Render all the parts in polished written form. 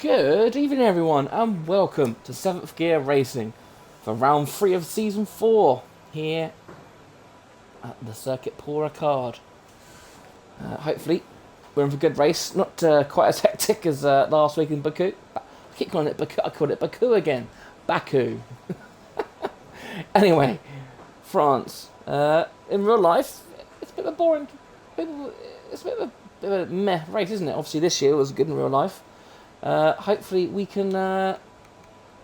Good evening, everyone, and welcome to 7th Gear Racing for round 3 of Season 4 here at the Circuit Paul Ricard. Hopefully, we're in for a good race. Not quite as hectic as last week in Baku. I keep calling it Baku. I called it Baku again. Baku. Anyway, France. In real life, it's a bit of a boring. It's a bit of a meh race, isn't it? Obviously, this year was good in real life. Hopefully we can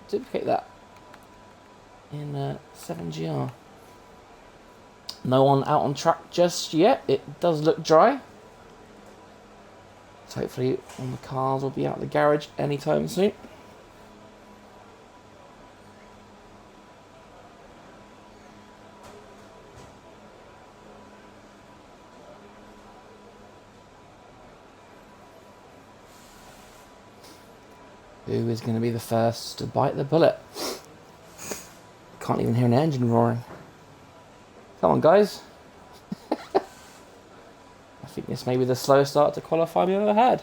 duplicate that in 7GR. No one out on track just yet. It does look dry. So hopefully all the cars will be out of the garage anytime soon. Who is going to be the first to bite the bullet? Can't even hear an engine roaring. Come on, guys. I think this may be the slowest start to qualify we've ever had.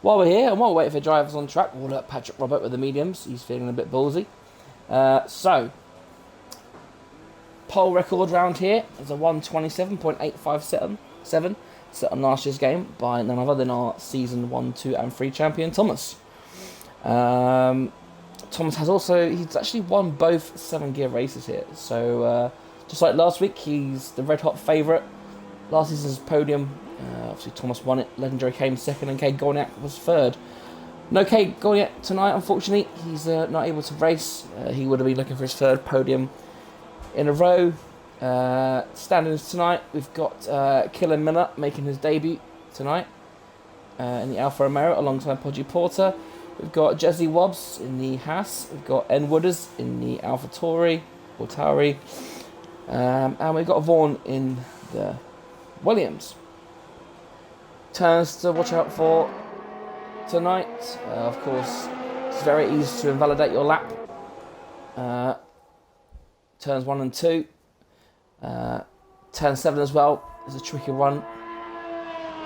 While we're here, and while we're waiting for drivers on track, we'll let Patrick Robert with the mediums. He's feeling a bit ballsy. So, pole record round here is a 1:27.857 set on last year's game by none other than our season 1, 2 and 3 champion, Thomas. Thomas has he's actually won both 7-gear races here, so just like last week, he's the red hot favourite. Last season's podium, obviously Thomas won it, Legendary came second and Cade Gorniak was third. No Cade Gorniak tonight, unfortunately. He's not able to race. He would have been looking for his third podium in a row. Standings tonight, we've got Killen Miller making his debut tonight in the Alfa Romeo alongside Podgy Porter. We've got Jesse Wobbs in the Haas. We've got N Wooders in the Alfa Tauri, or Tauri. And we've got Vaughan in the Williams. Turns to watch out for tonight. Of course, it's very easy to invalidate your lap. Turns 1 and 2. Turn 7 as well is a tricky one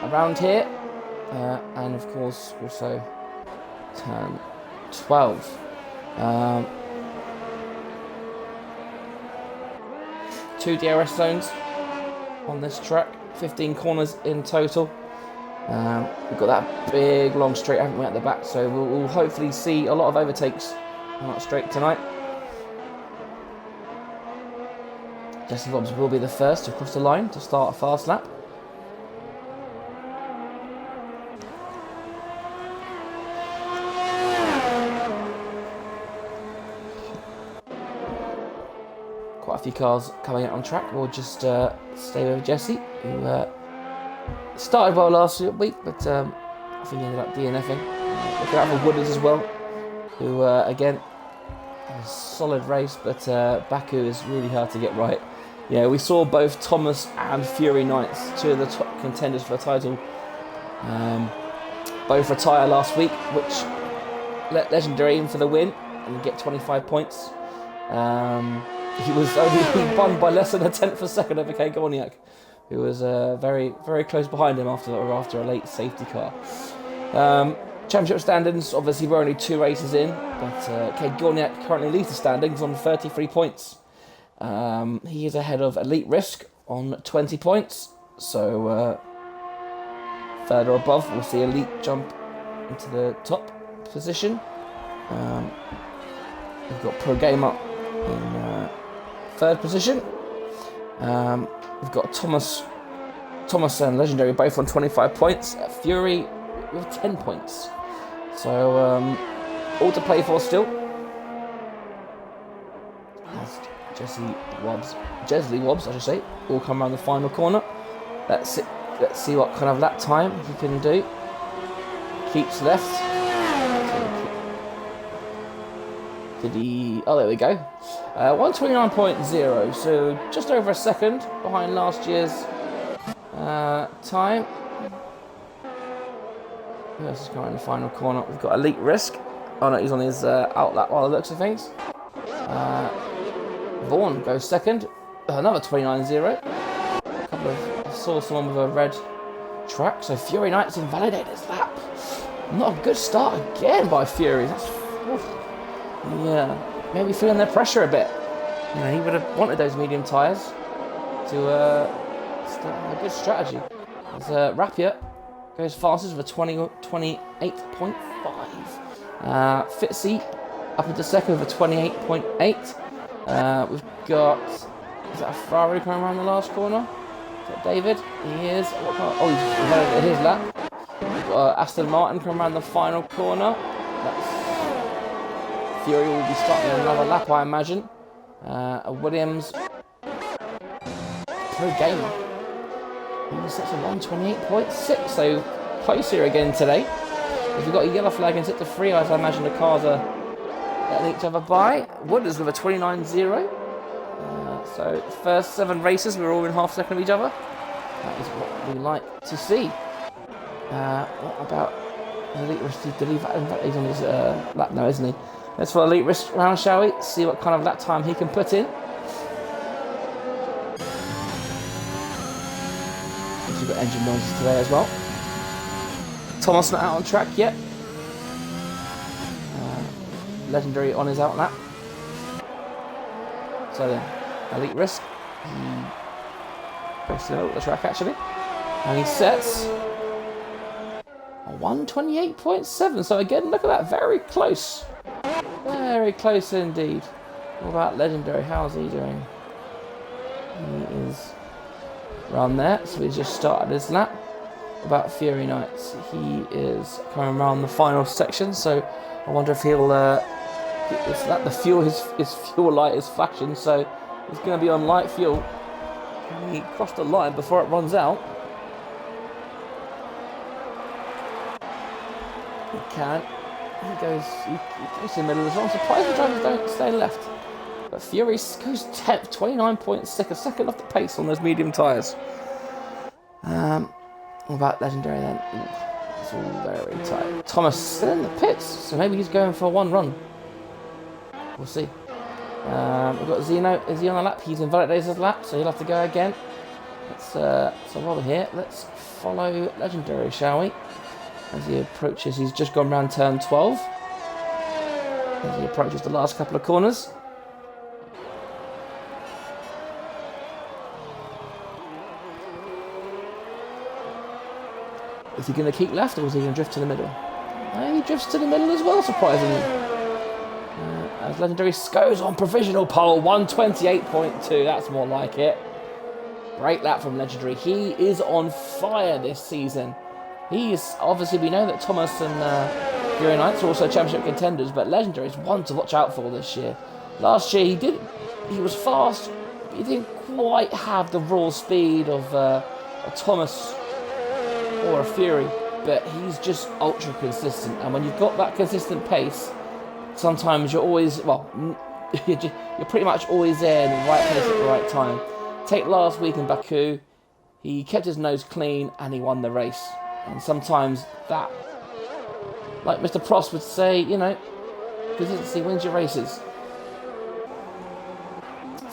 around here. And of course, also turn 12. 2 DRS zones on this track, 15 corners in total. We've got that big long straight, haven't we, at the back, so we'll hopefully see a lot of overtakes on that straight tonight. Jesse Wobbs will be the first to cross the line to start a fast lap. Quite a few cars coming out on track. We'll just stay with Jesse, who started well last week, but I think he ended up DNFing. Looking out for Wooders as well, who again had a solid race, but Baku is really hard to get right. Yeah, we saw both Thomas and Fury Knights, two of the top contenders for the title, both retire last week, which let Legendary in for the win and get 25 points. He was only won by less than a tenth of a second over Cade Gorniak, who was very, very close behind him after a late safety car. Championship standings, obviously we're only 2 races in, but Cade Gorniak currently leads the standings on 33 points. He is ahead of Elite Risk on 20 points, so further above we'll see Elite jump into the top position. We've got Pro Gamer in 3rd position. We've got Thomas and Legendary both on 25 points. Fury with 10 points. So all to play for still. As Jesse Wobbs, I should say, will come around the final corner. Let's see what kind of lap time he can do. Keeps left. Oh, there we go. 1:29.0, so just over a second behind last year's time. Who else is going in the final corner? We've got Elite Risk. Oh no, he's on his out lap by the looks of things. Vaughan goes second. Another 29.0. I saw someone with a red track, so Fury Knight's invalidated his lap. Not a good start again by Fury. That's... Yeah, maybe feeling their pressure a bit. You know, he would have wanted those medium tyres to start a good strategy. As Rapier goes fastest with a 28.5. Fitzy up into second with a 28.8. We've got... Is that a Ferrari coming around the last corner? Is that David? He is. Oh, he's at his lap. We've got Aston Martin coming around the final corner. That's... Fury will be starting another lap, I imagine. A Williams Pro Gamer. He sets a 128.6, so close here again today. If we've got a yellow flag in sector 3, I imagine the cars are letting each other by. Wooders with a 29.0. So first 7 races, we're all in half second of each other. That is what we like to see. What about Elite Risk? He's on his lap now, isn't he? Let's for Elite Risk round, shall we? See what kind of lap time he can put in. We've got engine noises today as well. Thomas not out on track yet. Legendary on his out lap. So then, Elite Risk. He goes to the middle of the track actually. And he sets a 128.7. So again, look at that, very close. Very close indeed. What about Legendary? How's he doing? He is around there. So he's just started his lap. About Fury Knights, he is coming around the final section. So I wonder if he'll. It's that the fuel, his fuel light is flashing. So he's going to be on light fuel. Can he cross the line before it runs out? He can. He goes in the middle as well. I'm surprised the drivers don't stay left. But Fury goes 10th, 29.6, a second off the pace on those medium tyres. What about Legendary then? Ooh, it's all very tight. Thomas still in the pits, so maybe he's going for one run. We'll see. We've got Zeno. Is he on the lap? He's invalidated his lap, so he'll have to go again. So while we're here, let's follow Legendary, shall we? As he approaches, he's just gone round turn 12. As he approaches the last couple of corners. Is he going to keep left or is he going to drift to the middle? He drifts to the middle as well, surprisingly. As Legendary goes on provisional pole, 128.2. That's more like it. Great lap from Legendary. He is on fire this season. He's obviously, we know that Thomas and Fury Knights are also championship contenders, but Legendary is one to watch out for this year. Last year he was fast, but he didn't quite have the raw speed of a Thomas or a Fury, but he's just ultra consistent. And when you've got that consistent pace, sometimes you're always, well, you're pretty much always there in the right place at the right time. Take last week in Baku, he kept his nose clean and he won the race. And sometimes that, like Mr. Prost would say, you know, consistency wins your races.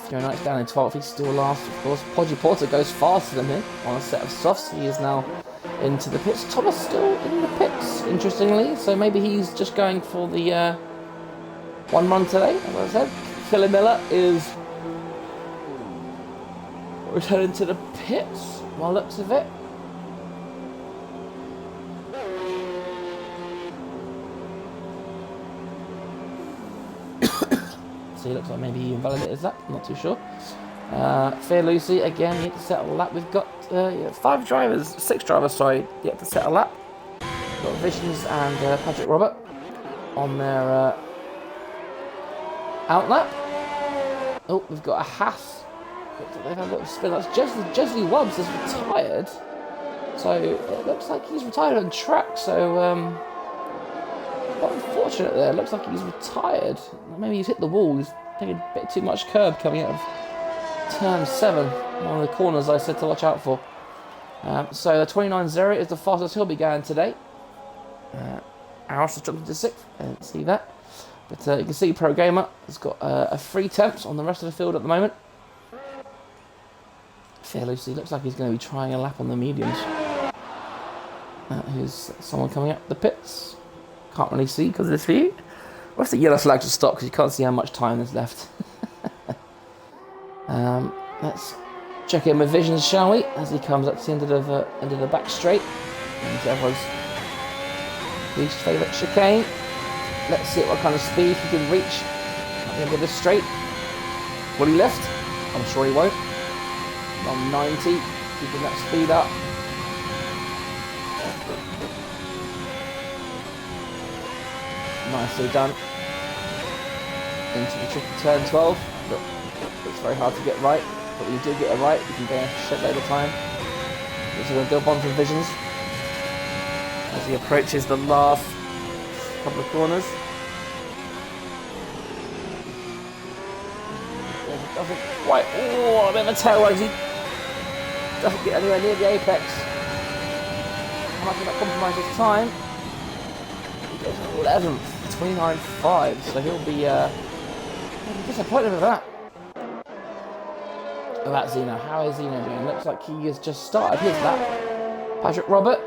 Fury Knight's down in 12th, he's still last, of course. Podgy Porter goes faster than him on a set of softs. He is now into the pits. Thomas still in the pits, interestingly. So maybe he's just going for the one run today, as I said. Philly Miller is returning to the pits, by the looks of it. So he looks like maybe he invalidated that, not too sure. Fear Lucy, again, yet to settle a lap. We've got 6 drivers, yet to settle a lap. We've got Visions and Patrick Robert on their out lap. Oh, we've got a Haas. They've had a little spin. That's Jesley Wubbs is retired. So it looks like he's retired on track. So unfortunate there. It looks like he's retired. Maybe he's hit the wall. He's taking a bit too much curb coming out of turn 7. One of the corners I said to watch out for. So the 29.0 is the fastest he'll be going today. Aros has jumped into 6th. I didn't see that. But you can see Pro Gamer has got a 3 temps on the rest of the field at the moment. Fair Lucy looks like he's going to be trying a lap on the mediums. Who's someone coming up the pits? Can't really see because of this view. What's the yellow flag to stop because you can't see how much time there's left. Let's check in with Visions, shall we? As he comes up to the end of the back straight. And everyone's least favourite chicane. Let's see what kind of speed he can reach at the end of this straight. Will he lift? I'm sure he won't. On 90, keeping that speed up. Nicely done. Into the tricky turn 12. Look, it's very hard to get right, but when you do get it right, you can gain a shitload of time. This is a good one for Visions as he approaches the last couple of corners. Doesn't quite. Oh, a bit of a tail rise. He doesn't get anywhere near the apex. How much of that compromises time? He goes 11th, 29.5, so he'll be disappointed with that. About Zeno. How is Zeno doing? Looks like he has just started his lap. Patrick Robert,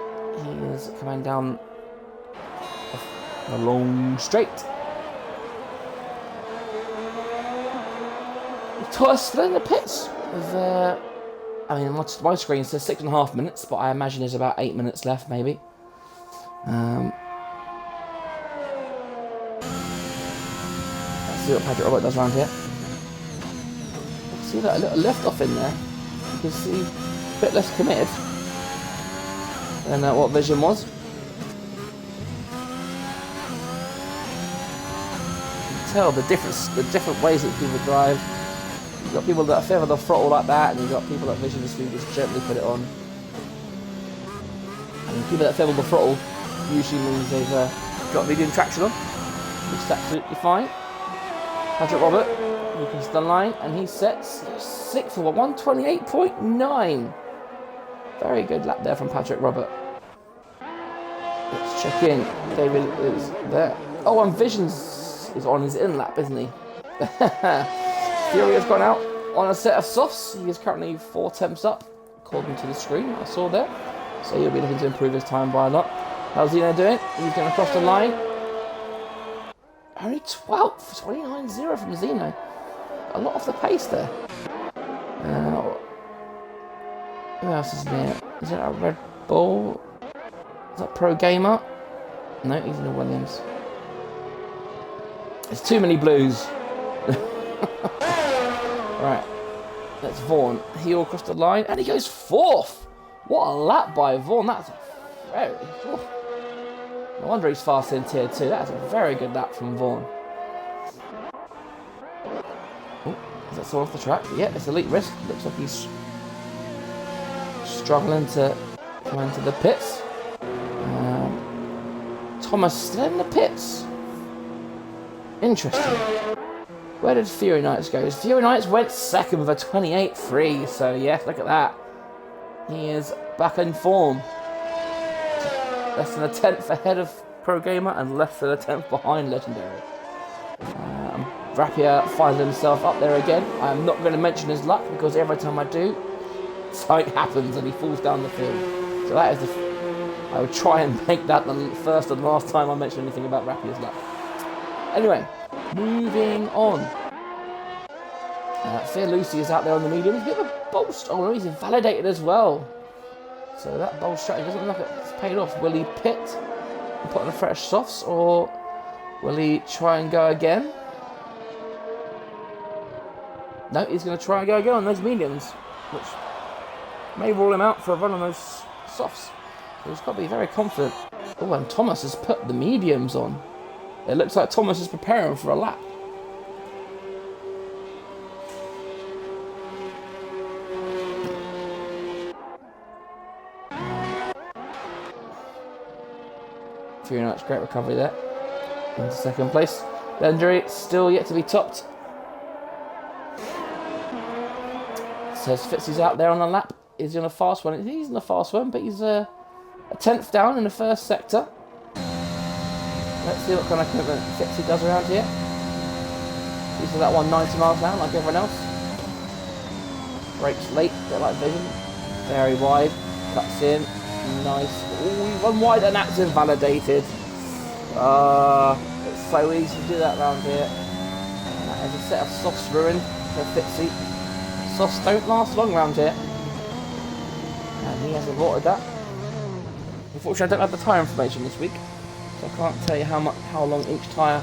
he is coming down a long straight. Thomas still in the pits. With, I mean, my screen says 6.5 minutes, but I imagine there's about 8 minutes left, maybe. Let's see what Patrick Robert does around here. See that little lift off in there. You can see a bit less committed than what Vision was. You can tell the different ways that people drive. You've got people that favour the throttle like that, and you've got people that Vision just gently put it on. And people that favour the throttle usually means they've got medium traction on, which is absolutely fine. Patrick Robert, he comes to the line, and he sets 6th for 128.9. Very good lap there from Patrick Robert. Let's check in. David is there. Oh, and Visions is on his in lap, isn't he? Fury has gone out on a set of softs. He is currently 4 temps up, according to the screen I saw there. So he'll be looking to improve his time by a lot. How's Zeno doing? He's going to cross the line. Only 12th, 29.0 from Zeno. A lot off the pace there. Who else is there? Is it a Red Bull? Is that Pro Gamer? No, he's in a Williams. There's too many blues. Right, that's Vaughan. He will cross the line, and he goes 4th. What a lap by Vaughan. That's a very... No wonder he's fast in Tier 2. That's a very good lap from Vaughan. Oh, is that someone off the track? Yeah, it's Elite Risk. Looks like he's struggling to come into the pits. Thomas still in the pits. Interesting. Where did Fury Knights go? Fury Knights went 2nd with a 28.3. So, yes, look at that. He is back in form. Less than a 10th ahead of Pro Gamer and less than a 10th behind Legendary. Rapier finds himself up there again. I am not going to mention his luck because every time I do, something happens and he falls down the field. So that is I would try and make that the first and last time I mention anything about Rapier's luck. Anyway, moving on. Fear Lucy is out there on the medium. He's a bit of a bold... Oh no, he's invalidated as well. So that bold strategy doesn't look like it's paid off. Will he pit and put on the fresh softs, or will he try and go again? No, he's going to try and go again on those mediums, which may rule him out for a run on those softs. So he's got to be very confident. Oh, and Thomas has put the mediums on. It looks like Thomas is preparing for a lap. Fury Knights, great recovery there. Into 2nd place. Legendary still yet to be topped. Says Fitzy's out there on the lap. Is he on a fast one? He's in a fast one, but he's a 10th down in the first sector. Let's see what kind of commitment Fitzy does around here. He's for that one 90 miles an hour like everyone else. Brakes late, a bit like Vision. Very wide, cuts in, Nice. Oh, he run wide and that's invalidated. It's so easy to do that around here. And that is a set of softs ruined for Fitzy. Softs don't last long around here. And he has avoided that. Unfortunately, I don't have the tyre information this week, so I can't tell you how long each tyre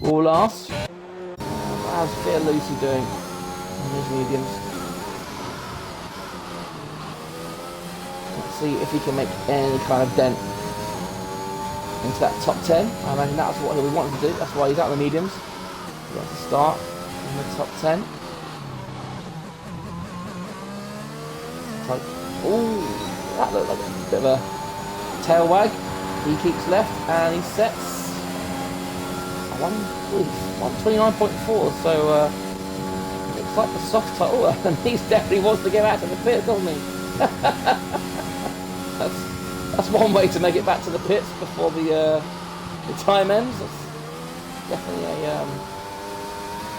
will last. How's Fear Lucy doing on his mediums? Let's see if he can make any kind of dent into that top 10. I imagine that's what he wanted to do. That's why he's out of the mediums. He wants to start in the top 10. Ooh, that looked like a bit of a tail wag. He keeps left and he sets 129.4. So looks like the soft title, and he definitely wants to get out to the pits, doesn't he? That's one way to make it back to the pits before the time ends. That's definitely a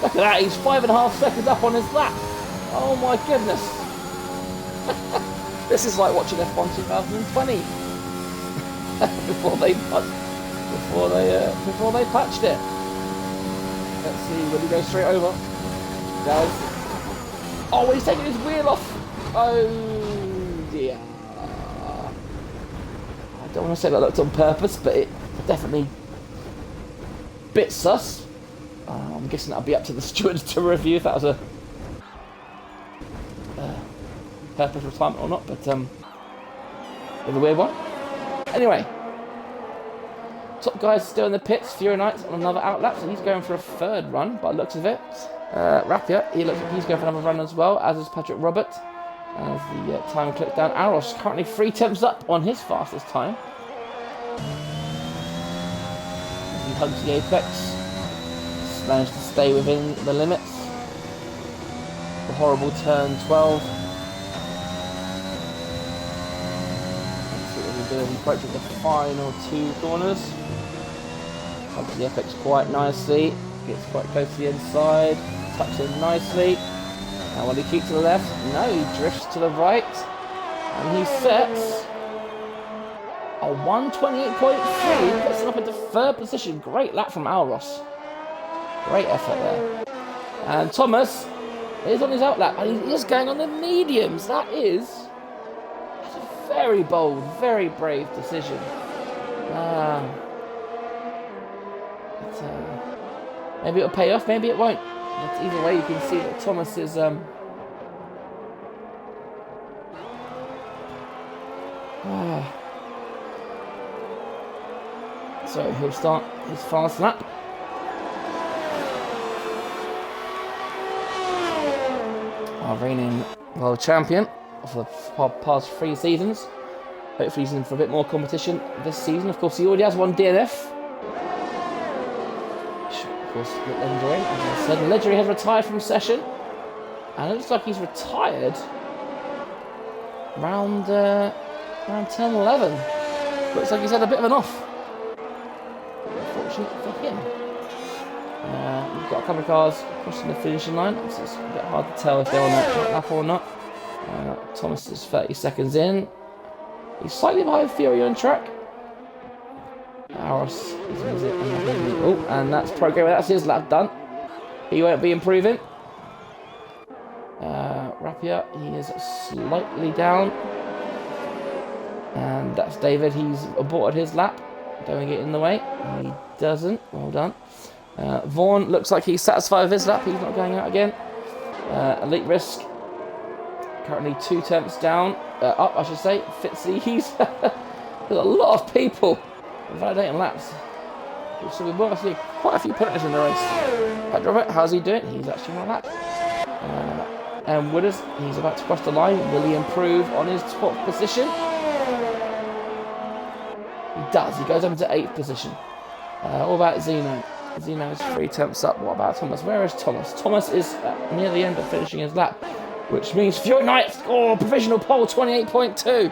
look at that. He's 5.5 seconds up on his lap. Oh my goodness. This is like watching F1 2020 before they patched it. Let's see, will he go straight over? He does. Oh, he's taking his wheel off. Oh dear. I don't want to say that looked on purpose, but it definitely bit sus. I'm guessing that'll be up to the stewards to review if that was a purpose retirement or not, but a weird one. Anyway, top guy's still in the pits. Fury Knight's on another outlap, so he's going for a third run by the looks of it. Rapia, he looks like he's going for another run as well, as is Patrick Robert. As the time clicks down, Aros currently 3 tenths up on his fastest time. As he hugs the apex, he's managed to stay within the limits. The horrible turn 12. He's approaching the final 2 corners. Hugs the apex quite nicely. Gets quite close to the inside. Tucks in nicely. And when he keeps to the left, no, he drifts to the right. And he sets a 128.3. Puts him up into 3rd position. Great lap from Alros. Great effort there. And Thomas is on his outlap. And he is going on the mediums. That's a very bold, very brave decision. Maybe it'll pay off, maybe it won't. But either way, you can see that Thomas is so he'll start his fast lap. Our reigning world champion for the past 3 seasons. Hopefully he's in for a bit more competition this season. Of course, he already has one DNF. Of course, Legendary, as I said. Legendary has retired from session. And it looks like he's retired around 10, 11. Looks like he's had a bit of an off. Unfortunate for him. We've got a couple of cars crossing the finishing line. So it's a bit hard to tell if they're on that lap or not. Thomas is 30 seconds in. He's slightly behind Fury on track. Aros is it? Oh, and that's Pro Gamer. That's his lap done. He won't be improving. Rapia, he is slightly down. And that's David. He's aborted his lap. Don't get in the way. He doesn't. Well done. Vaughn looks like he's satisfied with his lap. He's not going out again. Elite Risk. Currently 2 tenths down. Up, I should say. Fitzy. There's a lot of people validating laps. So we will see quite a few pointers in the race. Pat Robert, how's he doing? He's actually on a lap. And Wooders, he's about to cross the line. Will he improve on his 12th position? He does. He goes up into 8th position. What about Zeno? Zeno is 3 tenths up. What about Thomas? Where is Thomas? Thomas is near the end of finishing his lap, which means Fury Knight, provisional pole, 28.2.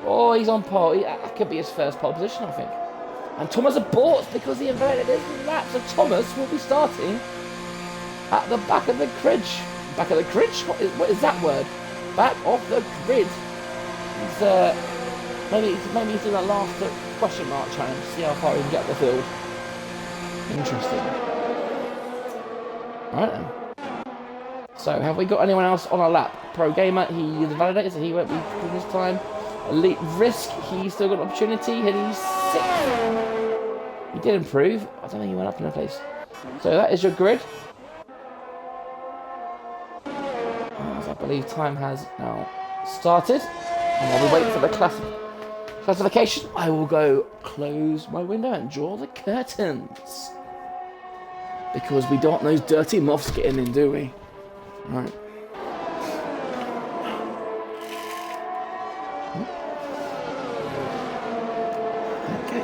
Oh, he's on pole. That could be his first pole position, I think. And Thomas aborts because he inverted his lap. So Thomas will be starting at the back of the grid. Back of the grid? What is that word? Back of the grid. He's Maybe he's do that last question mark challenge. See how far he can get up the field. Interesting. Alright then. So, have we got anyone else on our lap? Pro Gamer, he validated, so he won't be for this time. Elite Risk, he's still got an opportunity, and he's 6th. He did improve. I don't think he went up in a place. So that is your grid. As I believe time has now started. And while we wait for the classification, I will go close my window and draw the curtains. Because we don't want those dirty moths getting in, do we? Right. Okay.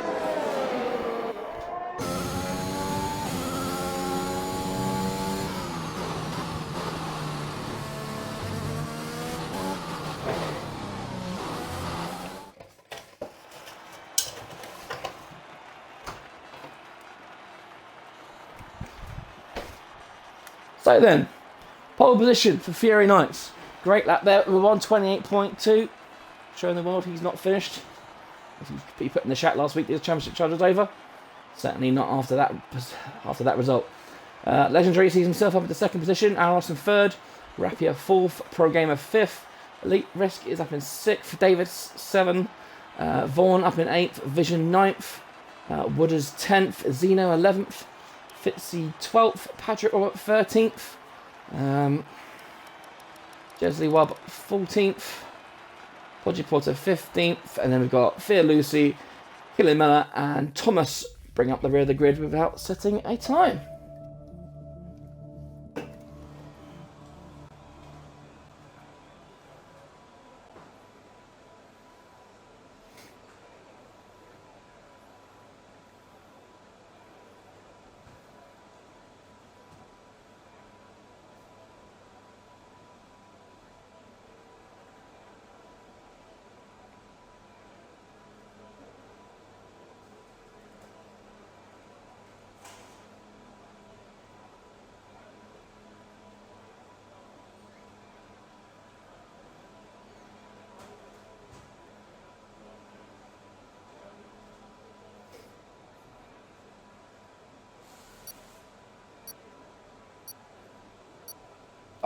So then, pole position for Fury Knights. Great lap there with 128.2. Showing the world he's not finished. He put in the chat last week the championship charge was over. Certainly not after that result. Legendary sees himself up at the 2nd position. Aros in 3rd. Rapier 4th. Pro Gamer 5th. Elite Risk is up in 6th. Davis 7th. Vaughn up in 8th. Vision 9th. Wooders 10th. Zeno 11th. Fitzy 12th, Patrick Robert 13th, Jesley Wub 14th, Podgy Porter 15th, and then we've got Fear Lucy, Killian Miller, and Thomas bring up the rear of the grid without setting a time.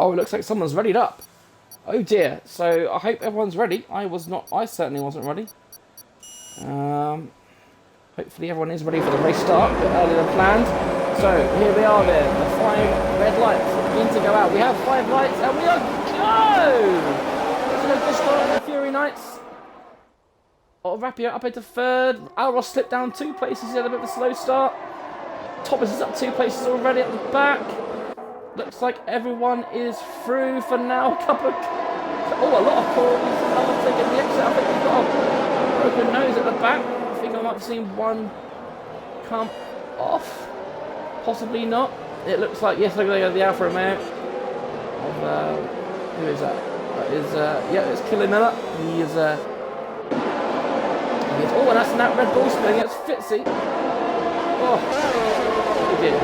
Oh, it looks like someone's readied up. Oh dear. So I hope everyone's ready. I certainly wasn't ready. Hopefully everyone is ready for the race start a bit earlier than planned. So here we are then. The 5 red lights begin to go out. We have 5 lights and we are go! So good start on the Fury Knights. Rapier up into 3rd. Alros slipped down 2 places. He had a bit of a slow start. Thomas is up 2 places already at the back. Looks like everyone is through for now. A lot of calls. Another taking the exit. I think we've got a broken nose at the back. I think I might have seen one come off. Possibly not. It looks like, yes, look at the Alfa Romeo. Who is that? That is, yeah, it's Killian Miller. He is, oh, and that's that Red Bull spinning. It's Fitzy. Oh, we did.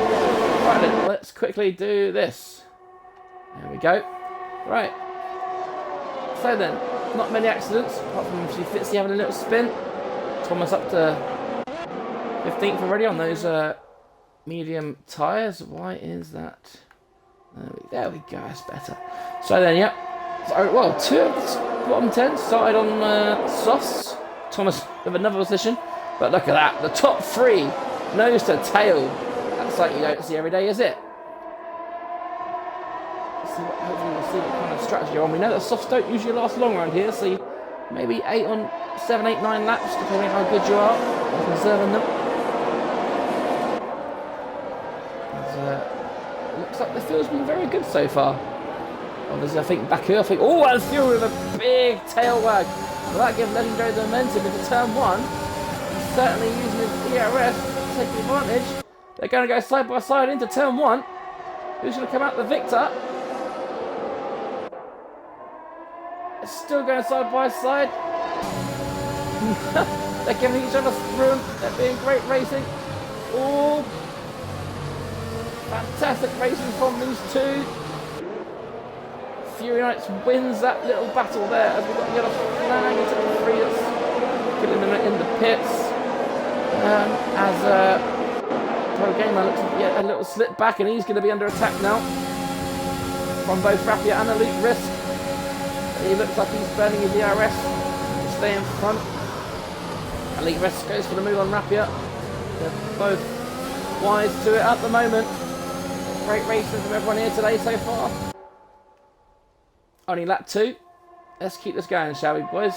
Right then, let's quickly do this. There we go. Right. So then, not many accidents, apart from obviously Fitzy having a little spin. Thomas up to 15th already on those medium tyres. Why is that? There we go, that's better. So then, yep. So, well, 2 of the bottom 10 started on softs. Thomas with another position. But look at that, the top 3, nose to tail. That's like you don't see every day, is it? Hopefully we'll see what kind of strategy you're on. We know that softs don't usually last long around here, so maybe 7, 8, 9 laps, depending on how good you are on conserving them. Looks like the field's been very good so far. Obviously, I think Baku, oh, and Fury with a big tail wag. Will that give Legendary the momentum into turn 1? He's certainly using his ERS to take advantage. They're going to go side by side into turn 1. Who's going to come out the victor? It's still going side by side. They're giving each other room. They're being great racing. Oh, fantastic racing from these 2. Fury Knights wins that little battle there as we've got the other flag into the Prius. Killian in the pits. As Pro Gamer looks to get a little slip back, and he's going to be under attack now from both Rapier and Elite Risk. He looks like he's burning his DRS to stay in front. Elite Risk goes for the move on Rapier. They're both wise to it at the moment. Great racing from everyone here today so far. Only lap 2. Let's keep this going, shall we, boys?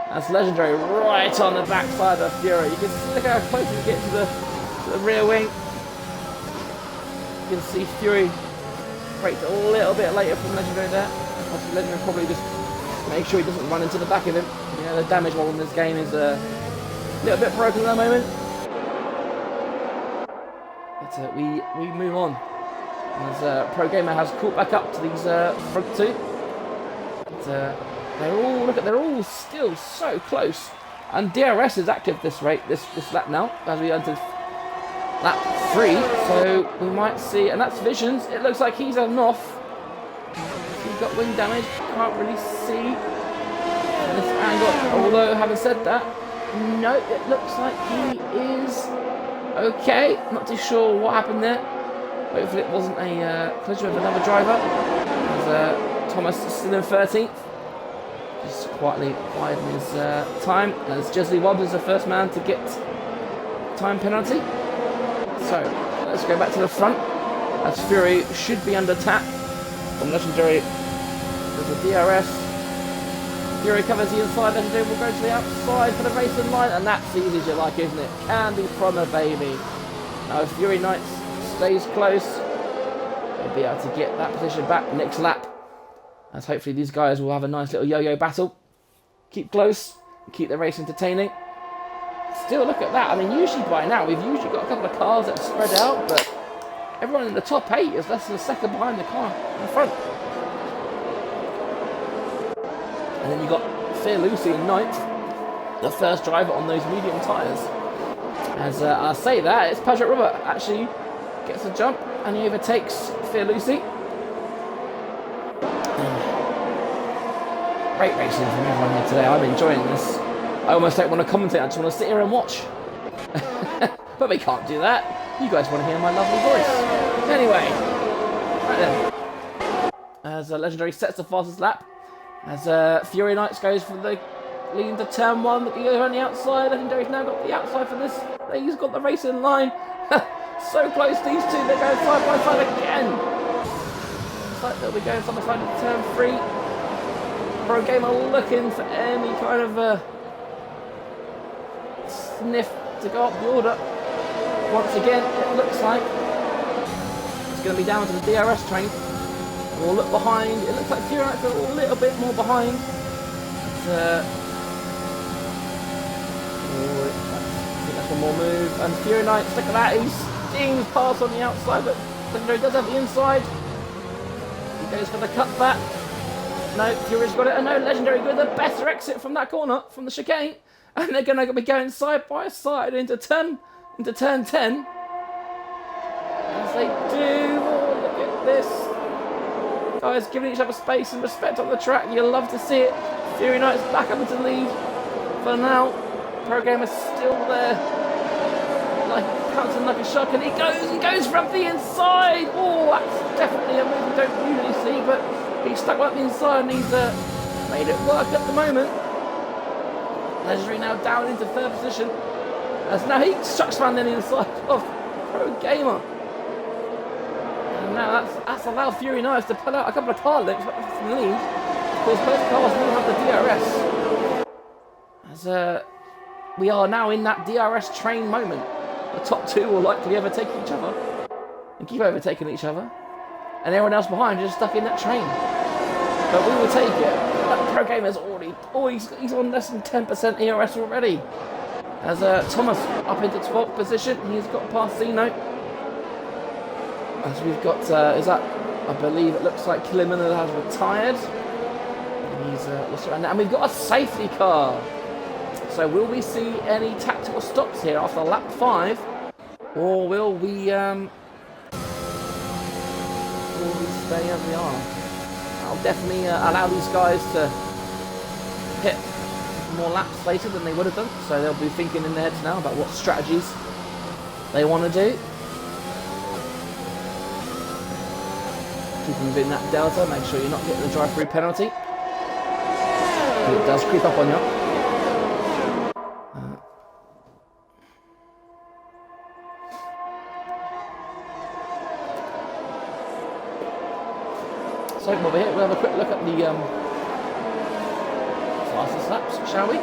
That's Legendary right on the backside of Fury. You can see, look how close we get to the rear wing. You can see Fury braked a little bit later from Legendary there. Obviously, Legendary probably just make sure he doesn't run into the back of him. You know, the damage wall in this game is a little bit broken at the moment. But we move on. As Pro Gamer has caught back up to these front two. But, they're all still so close. And DRS is active this lap now, as we entered lap 3. So we might see, and that's Visions. It looks like he's had off. He's got wing damage. Can't really see this angle. Although, having said that, no, it looks like he is okay. Not too sure what happened there. Hopefully it wasn't a collision with another driver. As Thomas is still in 13th. Just quietly biding his time. As Jesley Wobbs is the first man to get time penalty. So, let's go back to the front. As Fury should be under attack from Legendary. There's a DRS. Fury covers the inside. Legendary will go to the outside for the racing line. And that's easy as you like, isn't it? Candy from a baby. Now, if Fury Knights stays close, they'll be able to get that position back next lap. As hopefully these guys will have a nice little yo-yo battle. Keep close, and keep the race entertaining. Still, look at that. I mean, usually by now, we've usually got a couple of cars that are spread out, but everyone in the top 8 is less than a second behind the car in the front. And then you've got Fear Lucy in 9th, the first driver on those medium tyres. As I say that, it's Patrick Robert actually gets a jump, and he overtakes Fear Lucy. Great racing from everyone here today. I'm enjoying this. I almost don't want to commentate, I just want to sit here and watch. But we can't do that. You guys want to hear my lovely voice. Anyway, right then. As Legendary sets the fastest lap. As Fury Knights goes for the lead into turn 1, but the other on the outside. Legendary's now got the outside for this. He's got the racing line. So close, these two. They're going side by side again. Looks like they'll be going side by side into turn 3. Pro Gamer looking for any kind of sniff to go up the order. Once again, it looks like it's going to be down to the DRS train. We'll look behind. It looks like Fury Knights are a little bit more behind. But, I think that's one more move. And Fury Knights, look at that. He steams past on the outside, but Legendary does have the inside. He goes for the cutback. No, Fury's got it. And no, Legendary with a better exit from that corner, from the chicane. And they're going to be going side by side into turn 10. As they do. Oh, look at this. Guys giving each other space and respect on the track. You'll love to see it. Fury Knights back up into the lead. For now, Pro Gamer's still there. Like pouncing like a shark. And he goes from the inside. Oh, that's definitely a move we don't usually see, but he's stuck up the inside and he's made it work at the moment. Legendary now down into 3rd position. As now he chucks around the inside of Pro Gamer. And now that's allowed Fury Knights to pull out a couple of car links from the lead. Of course, both cars will have the DRS. As we are now in that DRS train moment. The top 2 will likely overtake each other. And keep overtaking each other. And everyone else behind is just stuck in that train. But we will take it. That Pro Gamer's already... Oh, he's on less than 10% ERS already. As Thomas up into 12th position. He's got past Zeno. As we've got... is that... I believe it looks like Killian has retired. And he's lost around that. And we've got a safety car. So will we see any tactical stops here after lap 5? Or will we stay as we are? I'll definitely allow these guys to hit more laps later than they would have done, so they'll be thinking in their heads now about what strategies they want to do. Keep moving that delta, make sure you're not getting the drive-through penalty. It does creep up on you. So over here, we'll have a quick look at the fastest laps, shall we?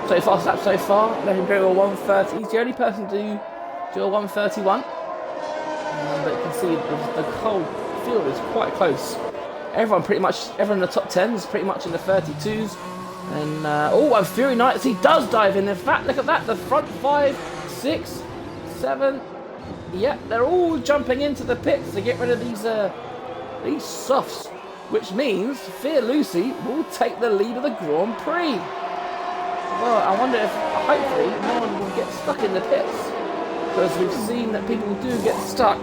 So fastest laps so far, Legendary a 130. He's the only person to do a 131. But you can see the whole field is quite close. Everyone in the top 10 is pretty much in the 32s. And and Fury Knights, he does dive in. In fact, look at that, the front 5, 6, 7. Yeah, they're all jumping into the pits to get rid of these softs, which means Fear Lucy will take the lead of the Grand Prix. Well, I wonder if, hopefully, no one will get stuck in the pits, because we've seen that people do get stuck.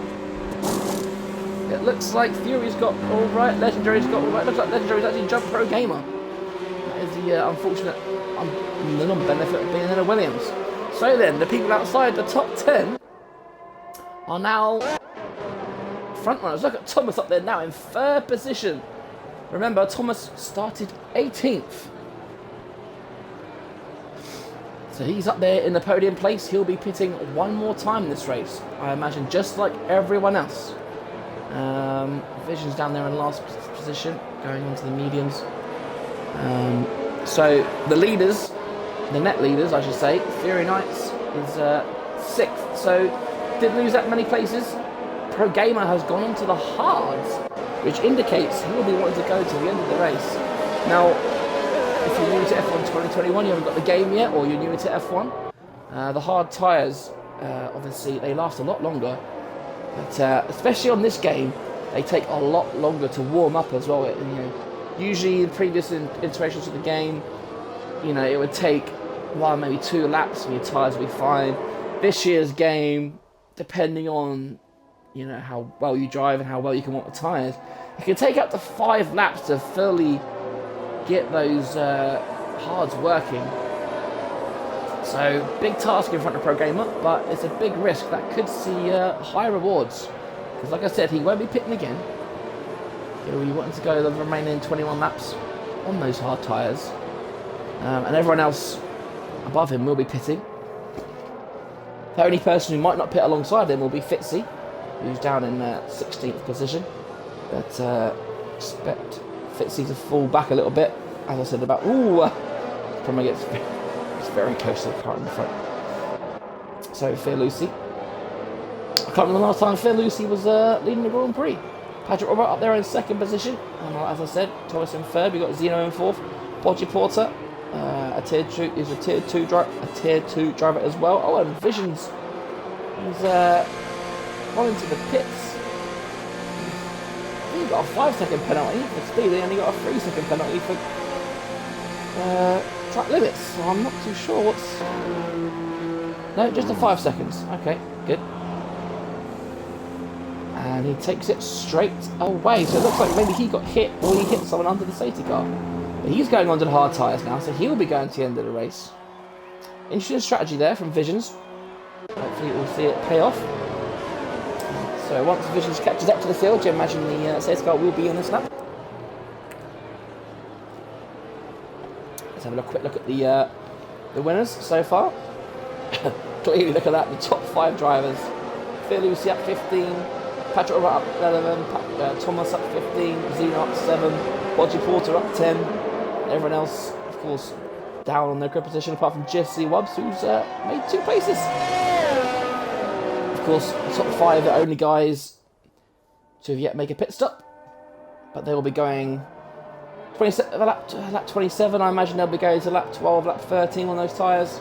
It looks like Fury's got all right, Legendary's got all right. Looks like Legendary's actually jumped Pro Gamer. That is the unfortunate non-benefit of being in a Williams. So then, the people outside the top 10 are now front runners. Look at Thomas up there now in 3rd position. Remember, Thomas started 18th. So he's up there in the podium place. He'll be pitting one more time in this race, I imagine, just like everyone else. Vision's down there in last position, going on to the mediums. So the leaders, the net leaders, I should say, Fury Knights is 6th. So didn't lose that many places. Pro Gamer has gone on to the hards, which indicates he will be wanting to go to the end of the race. Now, if you're new to F1 2021, you haven't got the game yet, or you're new to F1, the hard tyres, obviously, they last a lot longer. But especially on this game, they take a lot longer to warm up as well. Usually in previous iterations of the game, it would take maybe 2 laps and your tyres would be fine. This year's game, depending on how well you drive and how well you can warm the tyres, it can take up to 5 laps to fully get those hards working. So big task in front of Pro Gamer, but it's a big risk that could see high rewards. Because like I said, he won't be pitting again. He'll be wanting to go the remaining 21 laps on those hard tyres. And everyone else above him will be pitting. The only person who might not pit alongside him will be Fitzy, who's down in 16th position. But expect Fitzy to fall back a little bit. As I said about, probably gets very close to the car in the front. So Fear Lucy. I can't remember the last time Fear Lucy was leading the Grand Prix. Patrick Robert up there in 2nd position. And as I said, Thomas in 3rd. We got Zeno in 4th. Bodgy Porter, a tier 2 driver as well. Oh, and Visions is gone into the pits. He got a 5-second penalty for speed. He only got a 3-second penalty for track limits. So I'm not too sure what's. No, just a 5 seconds. Okay, good. And he takes it straight away. So it looks like maybe he got hit or he hit someone under the safety car. But he's going onto the hard tyres now, so he'll be going to the end of the race. Interesting strategy there from Visions. Hopefully we'll see it pay off. So once Visions catches up to the field, you imagine the safety car will be in this lap. Let's have a quick look at the winners so far. Clearly, look at that, the top 5 drivers. Fear Lucy up 15, Patrick up 11, Thomas up 15, Zeno up 7, Bodgy Porter up 10. Everyone else, of course, down on their grid position, apart from Jesse Wubbs, who's made 2 places. Of course, the top 5 are only guys to have yet make a pit stop, but they will be going lap 27. I imagine they'll be going to lap 12, lap 13 on those tyres,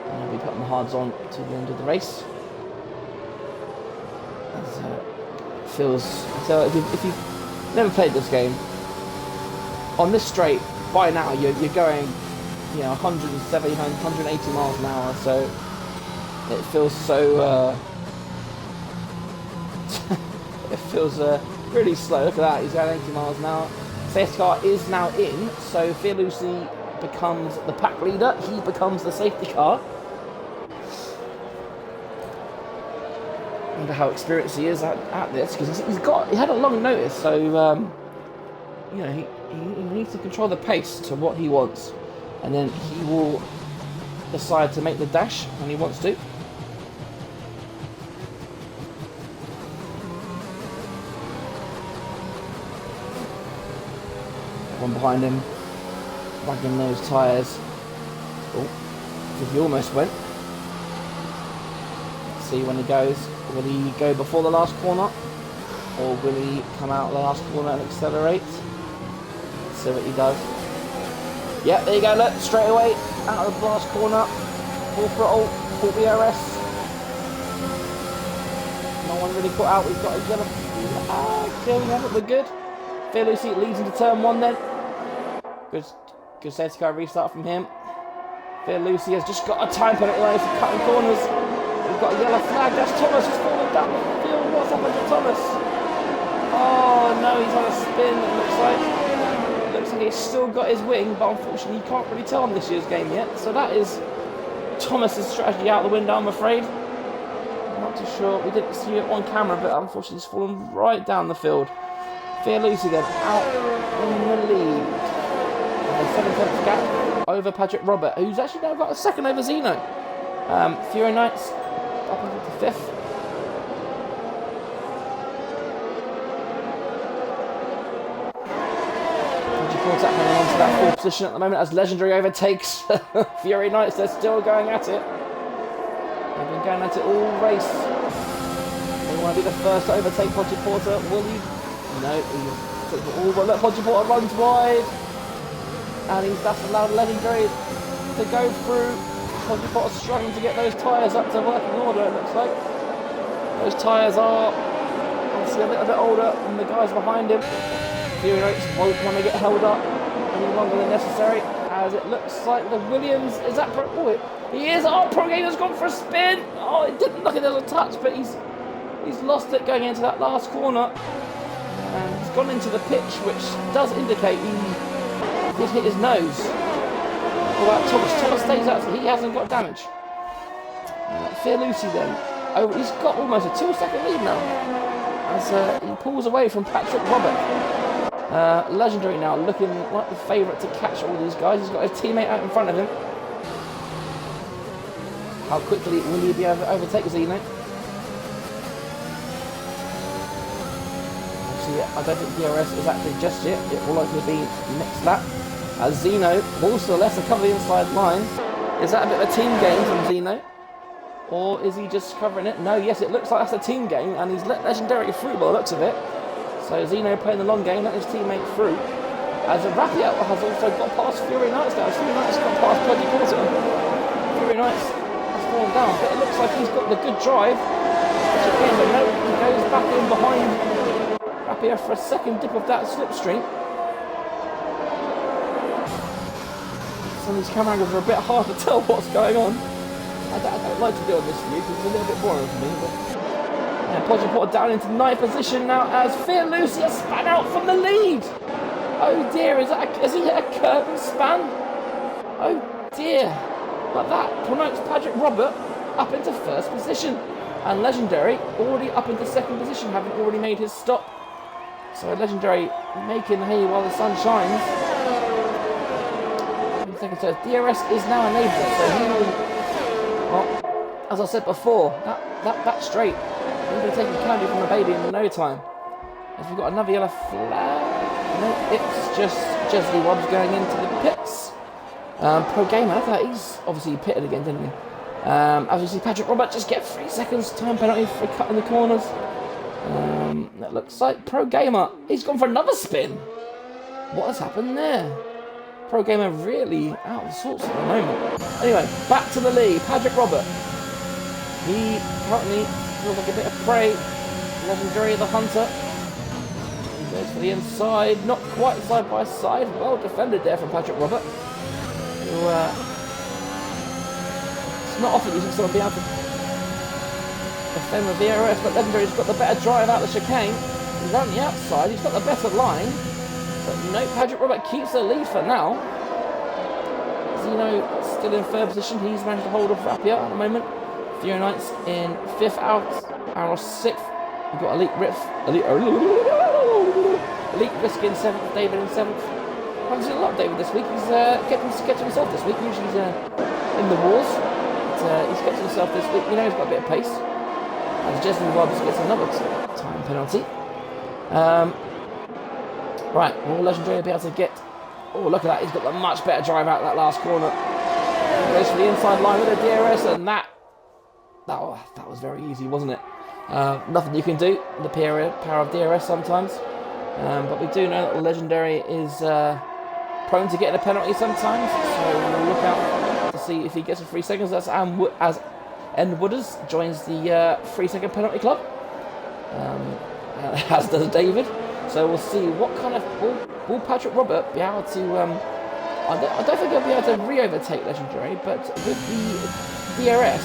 and they'll be putting the hards on to the end of the race. Feels so. If you've never played this game, on this straight, by now you're going, 170, 180 miles an hour. So it feels so. It feels really slow. Look at that. He's going 80 miles an hour. safety car is now in, so Fierlusi becomes the pack leader. He becomes the safety car. I wonder how experienced he is at this, because he had a long notice, so you know, he needs to control the pace to what he wants, and then he will decide to make the dash when he wants to. One behind him, wagging those tyres. Oh, he almost went. Let's see when he goes. Will he go before the last corner, or will he come out the last corner and accelerate? Let's see what he does. Yeah, there you go, look, straight away, out of the last corner, full throttle, full BRS. No one really put out, we've got a yellow, there we have it, we're good. Fierlusi leads into turn 1 then. Good safety car restart from him. Fierlusi has just got a time penalty line for cutting corners. We've got a yellow flag, that's Thomas who's falling down the field. What's happened to Thomas? Oh no, he's on a spin, it looks like. Looks like he's still got his wing, but unfortunately you can't really tell on this year's game yet. So that is Thomas's strategy out the window, I'm afraid. I'm not too sure, we didn't see it on camera, but unfortunately he's fallen right down the field. Fierlusi then out in the lead. And a 7/10 gap over Patrick Robert, who's actually now got a second over Zeno. Fury Knights up into 5th. Porter hanging on to that 4th position at the moment as Legendary overtakes Fury Knights. They're still going at it. They've been going at it all race. They want to be the first to overtake Podgy Porter. Will he? No, he took the all, but look, Podgy Porter runs wide. And that's allowed Legendary to go through. Podgy Porter struggling to get those tyres up to working order, it looks like. Those tyres are obviously a little bit older than the guys behind him. Fury Knights won't want to get held up any longer than necessary, as it looks like the Williams is at Pro. Oh, he is. Oh, Pro Gamer's gone for a spin. Oh, it didn't look like there was a touch, but he's lost it going into that last corner, and he's gone into the pitch, which does indicate he did hit his nose. Well, Thomas stays out, so he hasn't got damage. Fierlusi then. Oh, he's got almost a 2-second lead now, as he pulls away from Patrick Robert. Legendary now looking like the favourite to catch all these guys. He's got his teammate out in front of him. How quickly will he be able to overtake Zeno? Actually, I don't think DRS is actually just yet. It will likely be next lap. As Zeno will still left to cover the inside line. Is that a bit of a team game from Zeno? Or is he just covering it? No, yes, it looks like that's a team game, and he's let Legendary through by the looks of it. So Zeno playing the long game, let his teammate through. As Raphael has also got past Fury Knights now. Fury Knights got past Podgy Porter. Fury Knights has fallen down, but it looks like he's got the good drive. Which again, but no, he goes back in behind Raphael for a second dip of that slipstream. Some of these camera angles are a bit hard to tell what's going on. I don't like to do on this view because it's a little bit boring for me, but... And Podgy Porter down into 9th position now as Fierlusi has span out from the lead. Oh dear, has he hit a curb and span? Oh dear. But that promotes Patrick Robert up into 1st position. And Legendary already up into 2nd position, having already made his stop. So Legendary making hay while the sun shines. So DRS is now enabled, so he will, well, as I said before, that straight, he'll be taking candy from the baby in no time. As we've got another yellow flag. No, it's just Jesley Wobbs going into the pits. Pro Gamer, I thought he's obviously pitted again, didn't he? As you see, Patrick Robert just get 3 seconds time penalty for cutting the corners. That looks like Pro Gamer, he's gone for another spin. What has happened there? Pro Gamer really out of sorts at the moment. Anyway, back to the lead. Patrick Robert. He currently feels like a bit of prey. Legendary the Hunter. He goes for the inside. Not quite side by side. Well defended there from Patrick Robert. Who, it's not often he's going to be able to defend the VRS, but Legendary's got the better drive out the chicane. He's on the outside. He's got the better line. But no, Patrick Robert keeps the lead for now. Zeno still in third position. He's managed to hold off Rapia at the moment. Fury Knights in fifth, Aros sixth. We've got Elite Risk in seventh, David in seventh. I haven't seen a lot of David this week. He's kept himself this week. Usually he's in the wars. But, he's kept himself this week. You know he's got a bit of pace. As Justin Roberts gets another time penalty. Right, will Legendary be able to get... Oh, look at that. He's got the much better drive out that last corner. Goes for the inside line with a DRS, and that was very easy, wasn't it? Nothing you can do. The power of DRS sometimes. But we do know that the Legendary is prone to getting a penalty sometimes. So we'll look out to see if he gets a 3 seconds. That's as N Wooders joins the 3 second penalty club. As does David. So we'll see what kind of... Will Patrick Robert be able to... I don't think he'll be able to re-overtake Legendary, but with the DRS,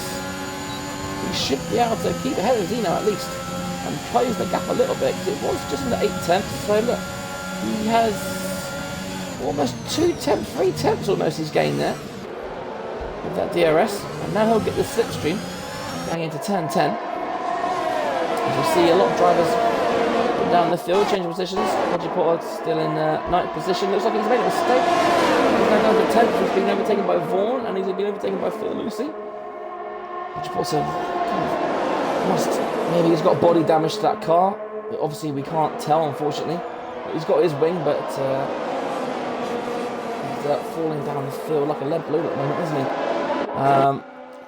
he should be able to keep ahead of Zeno at least, and close the gap a little bit, because it was just in the 8/10. So look, he has almost 3 tenths almost he's gained there, with that DRS, and now he'll get the slipstream, going into 10-10. As you see, a lot of drivers down the field, changing positions. Roger Porter still in 9th position. Looks like he's made a mistake. He's now down to 10th. He's been overtaken by Vaughan, and he's been overtaken by Phil Lucy. Roger Porter maybe he's got body damage to that car. Obviously, we can't tell, unfortunately. He's got his wing, but he's falling down the field like a lead balloon at the moment, isn't he?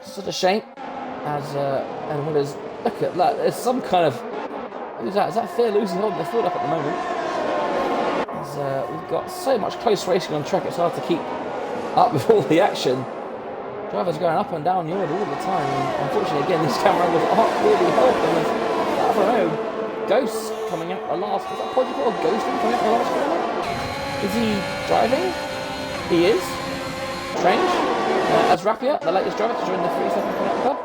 Such a shame. And what is... Look at that. There's some kind of... Who's that? Is that Fear Lucy holding the field up at the moment? We've got so much close racing on track, it's hard to keep up with all the action. Drivers going up and down the order all the time. And unfortunately, again, these camera angles aren't really helping us. I don't know. Ghost coming out the last... Is that Podgy or Ghosting coming out the last corner? Is he driving? He is. Strange. As Rapia, the latest driver to join the 3 second penalty club.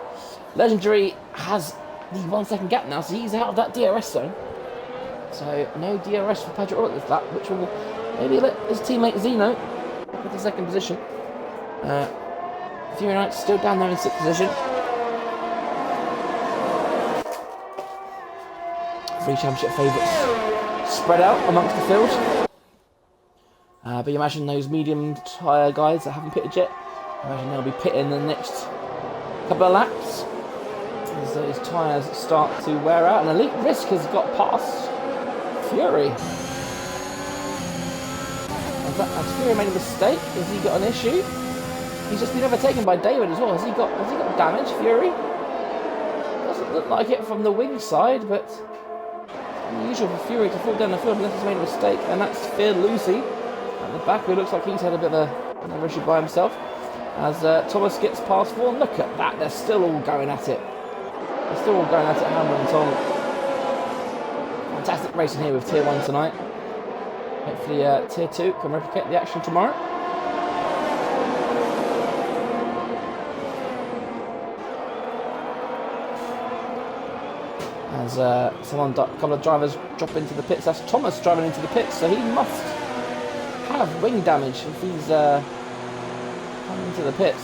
Legendary has the 1 second gap now, so he's out of that DRS zone. So no DRS for Patrick Robert this lap, which will maybe let his teammate Zeno with the 2nd position. Fury Knights still down there in 6th position. 3 championship favourites spread out amongst the field. But you imagine those medium tyre guys that haven't pitted yet. I imagine they'll be pitting the next couple of laps as those tyres start to wear out. And Elite Risk has got past Fury. Has Fury made a mistake? Has he got an issue? He's just been overtaken by David as well. Has he got damage, Fury? Doesn't look like it from the wing side, but unusual for Fury to fall down the field unless he's made a mistake. And that's Fear Lucy at the back, who looks like he's had a bit of another issue by himself. As Thomas gets past Vaughan. Look at that, they're still all going at it. They're still all going at it, hammer and tong. Fantastic racing here with Tier 1 tonight. Hopefully Tier 2 can replicate the action tomorrow. As a couple of drivers drop into the pits. That's Thomas driving into the pits, so he must have wing damage if he's coming into the pits.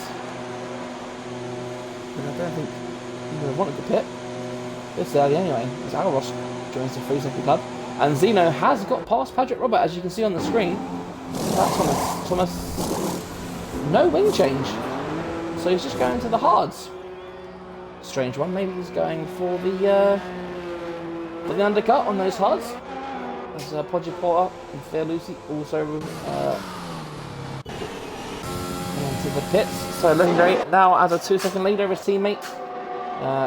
But I don't think he would have wanted to pit this early anyway. As Alros joins the 3 second club. And Zeno has got past Patrick Robert, as you can see on the screen. That's Thomas. No wing change. So he's just going to the hards. Strange one. Maybe he's going for the undercut on those hards. As Podgy Porter and Fair Lucy also into the pits. So Legendary now has a 2 second lead over his teammate.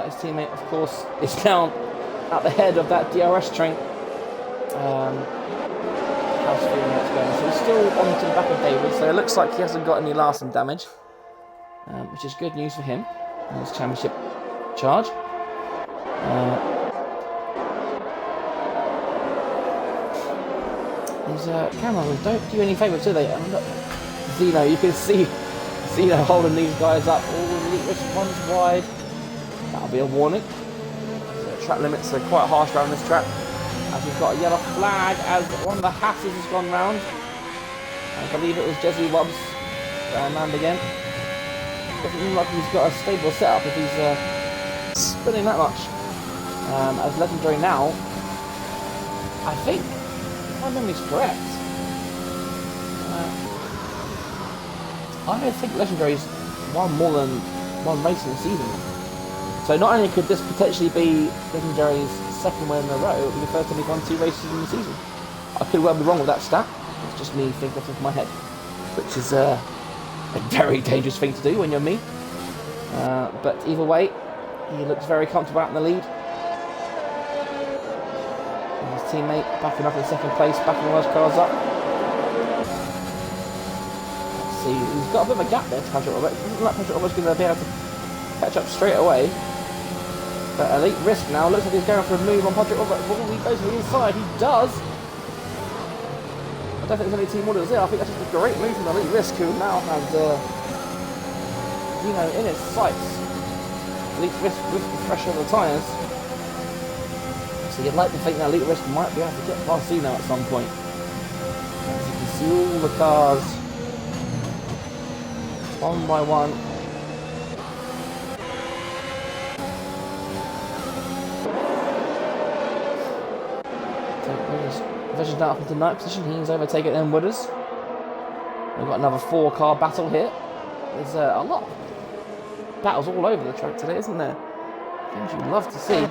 His teammate, of course, is now at the head of that DRS train. How's Fury Knights going? So he's still on to the back of David. So it looks like he hasn't got any lasting damage, which is good news for him in his championship charge. These cameras don't do any favours, do they? Look, Zeno, you can see Zeno holding these guys up. All the Elite Risk ones wide. That'll be a warning. So track limits are quite harsh around this track. As we've got a yellow flag as one of the Hasses has gone round. I believe it was Jesse Wobbs round again. Doesn't look like he's got a stable setup if he's spinning that much. As Legendary now, I think, if my memory's correct, I don't think Legendary's won more than one race in the season. So not only could this potentially be Legendary's second win in a row, it would be the first time he's won 2 races in the season. I could well be wrong with that stat. It's just me thinking off the top of my head, which is a very dangerous thing to do when you're me. But either way, he looks very comfortable out in the lead. And his teammate backing up in second place, backing all those cars up. Let's see, he's got a bit of a gap there to Patrick Roberts. Doesn't look like Patrick Roberts going to be able to catch up straight away. But Elite Risk now looks like he's going for a move on Patrick Roberts. He goes to the inside, he does. I don't think there's any team orders there. I think that's just a great move from Elite Risk, who now has Zeno in his sights. Elite Risk with the pressure of the tyres. So you'd like to think that Elite Risk might be able to get past Zeno at some point. As you can see all the cars one by one. Vision's now up into 9th position. He's overtaken M. Wooders. We've got another 4-car battle here. There's a lot of battles all over the track today, isn't there? Things you'd love to see.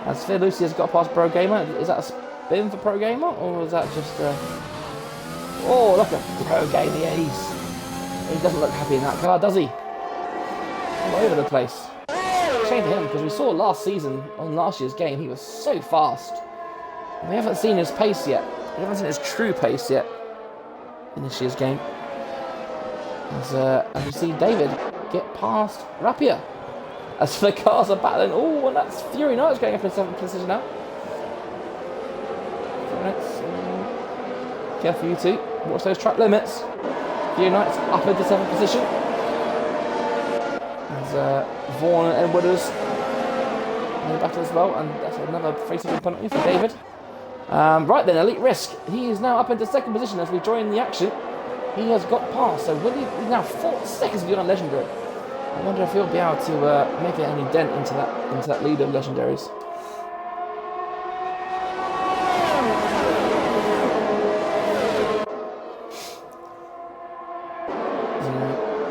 As Phil Lucy has got past Pro Gamer. Is that a spin for Pro Gamer, or is that just Oh, look at Pro Gamer. Yeah, he doesn't look happy in that car, does he? All over the place. Shame to him, because we saw last season on last year's game he was so fast. We haven't seen his pace yet. We haven't seen his true pace yet in this year's game. As you see David get past Rapier. As the cars are battling. Oh, and that's Fury Knights going up in 7th position now. Careful you two. Watch those track limits. Fury Knights up into 7th position. As Vaughan and Wooders in the battle as well. And that's another 3-second penalty for David. Right then, Elite Risk. He is now up into 2nd position as we join the action. He has got past, so will he's now 4 seconds beyond Legendary. I wonder if he'll be able to make any dent into that lead of Legendaries.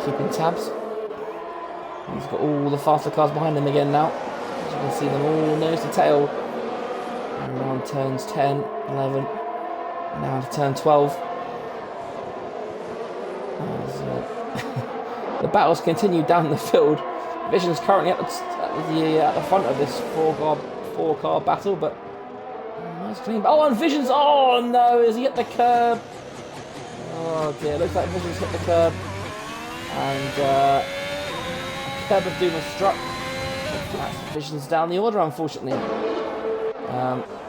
Keeping tabs. He's got all the faster cars behind him again now. As you can see them all nose to tail. And now on turns 10, 11, and now to turn 12. The battles continue down the field. Vision's currently at the front of this four-car battle, but nice clean. Oh, and Vision's! Oh no, is he at the curb? Oh dear, looks like Vision's hit the curb, and a curb of doom has struck. Vision's down the order, unfortunately.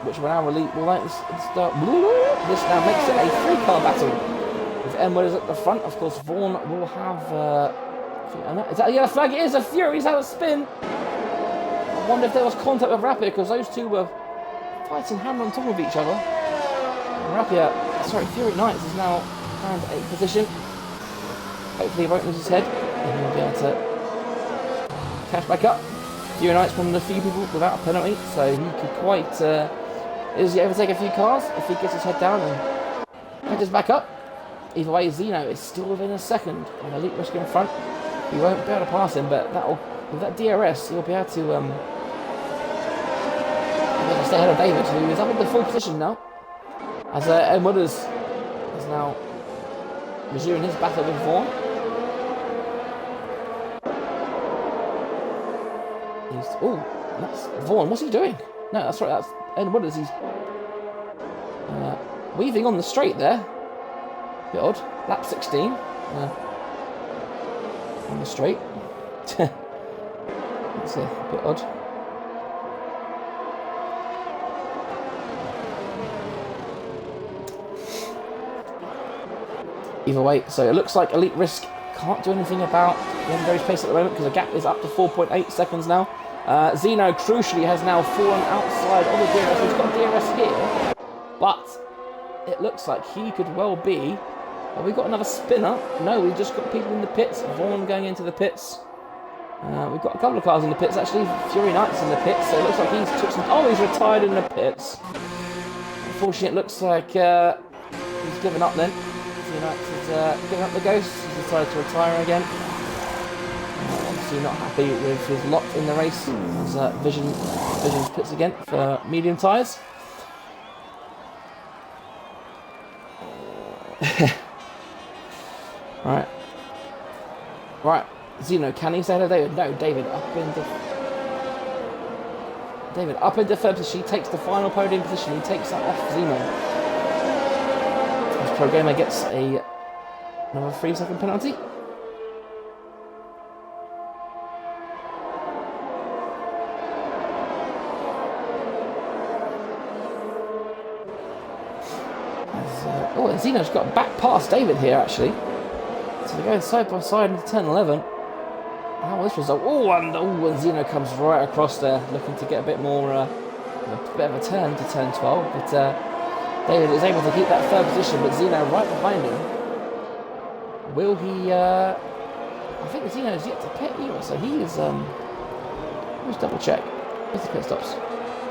Which will now release. This now makes it a 3-car battle. With Emwood is at the front, of course, Vaughan will have. Is that a yellow flag? It is. A Fury's had a spin. I wonder if there was contact with Rapier, because those two were fighting hammer on top of each other. Fury Knights is now found 8th position. Hopefully, he won't lose his head, and he'll be able to catch back up. Fury Knights one of the few people without a penalty, so he could quite easily overtake a few cars if he gets his head down and catches back up. Either way, Zeno is still within a second of Elite Risk in front. He won't be able to pass him, but with that DRS, he'll be able to stay ahead of David, who is up in the 4th position now. As Ed Wooders is now resuming his battle with Vaughan. That's Vaughan. What's he doing? No, that's right. That's Ed Wooders. He's weaving on the straight there. Bit odd. Lap 16. On the straight. That's a bit odd. Either way, so it looks like Elite Risk can't do anything about Legendary's pace at the moment, because the gap is up to 4.8 seconds now. Zeno, crucially, has now fallen outside of the DRS. He's got DRS here, but it looks like he could well be... Have we got another spinner? No, we've just got people in the pits. Vaughan going into the pits. We've got a couple of cars in the pits, actually. Fury Knight's in the pits, so it looks like he's took some... Oh, he's retired in the pits. Unfortunately, it looks like he's given up then. Fury Knight has given up the ghost. He's decided to retire again. Obviously not happy with his lot in the race. As Vision's pits again for medium tyres. Right. Zeno, can he say hello, David? No, David up into third position. He takes the final podium position. He takes that off Zeno. As Pro Gamer gets another 3-second penalty. Zeno's got back past David here, actually. So they're going side by side into turn 11. How this result? And Zeno comes right across there, looking to get a bit more, a bit of a turn to turn 12. But David is able to keep that third position, but Zeno right behind him. Will he? I think Zeno's yet to pit either, so he is. Let's double check. Where's the pit stops?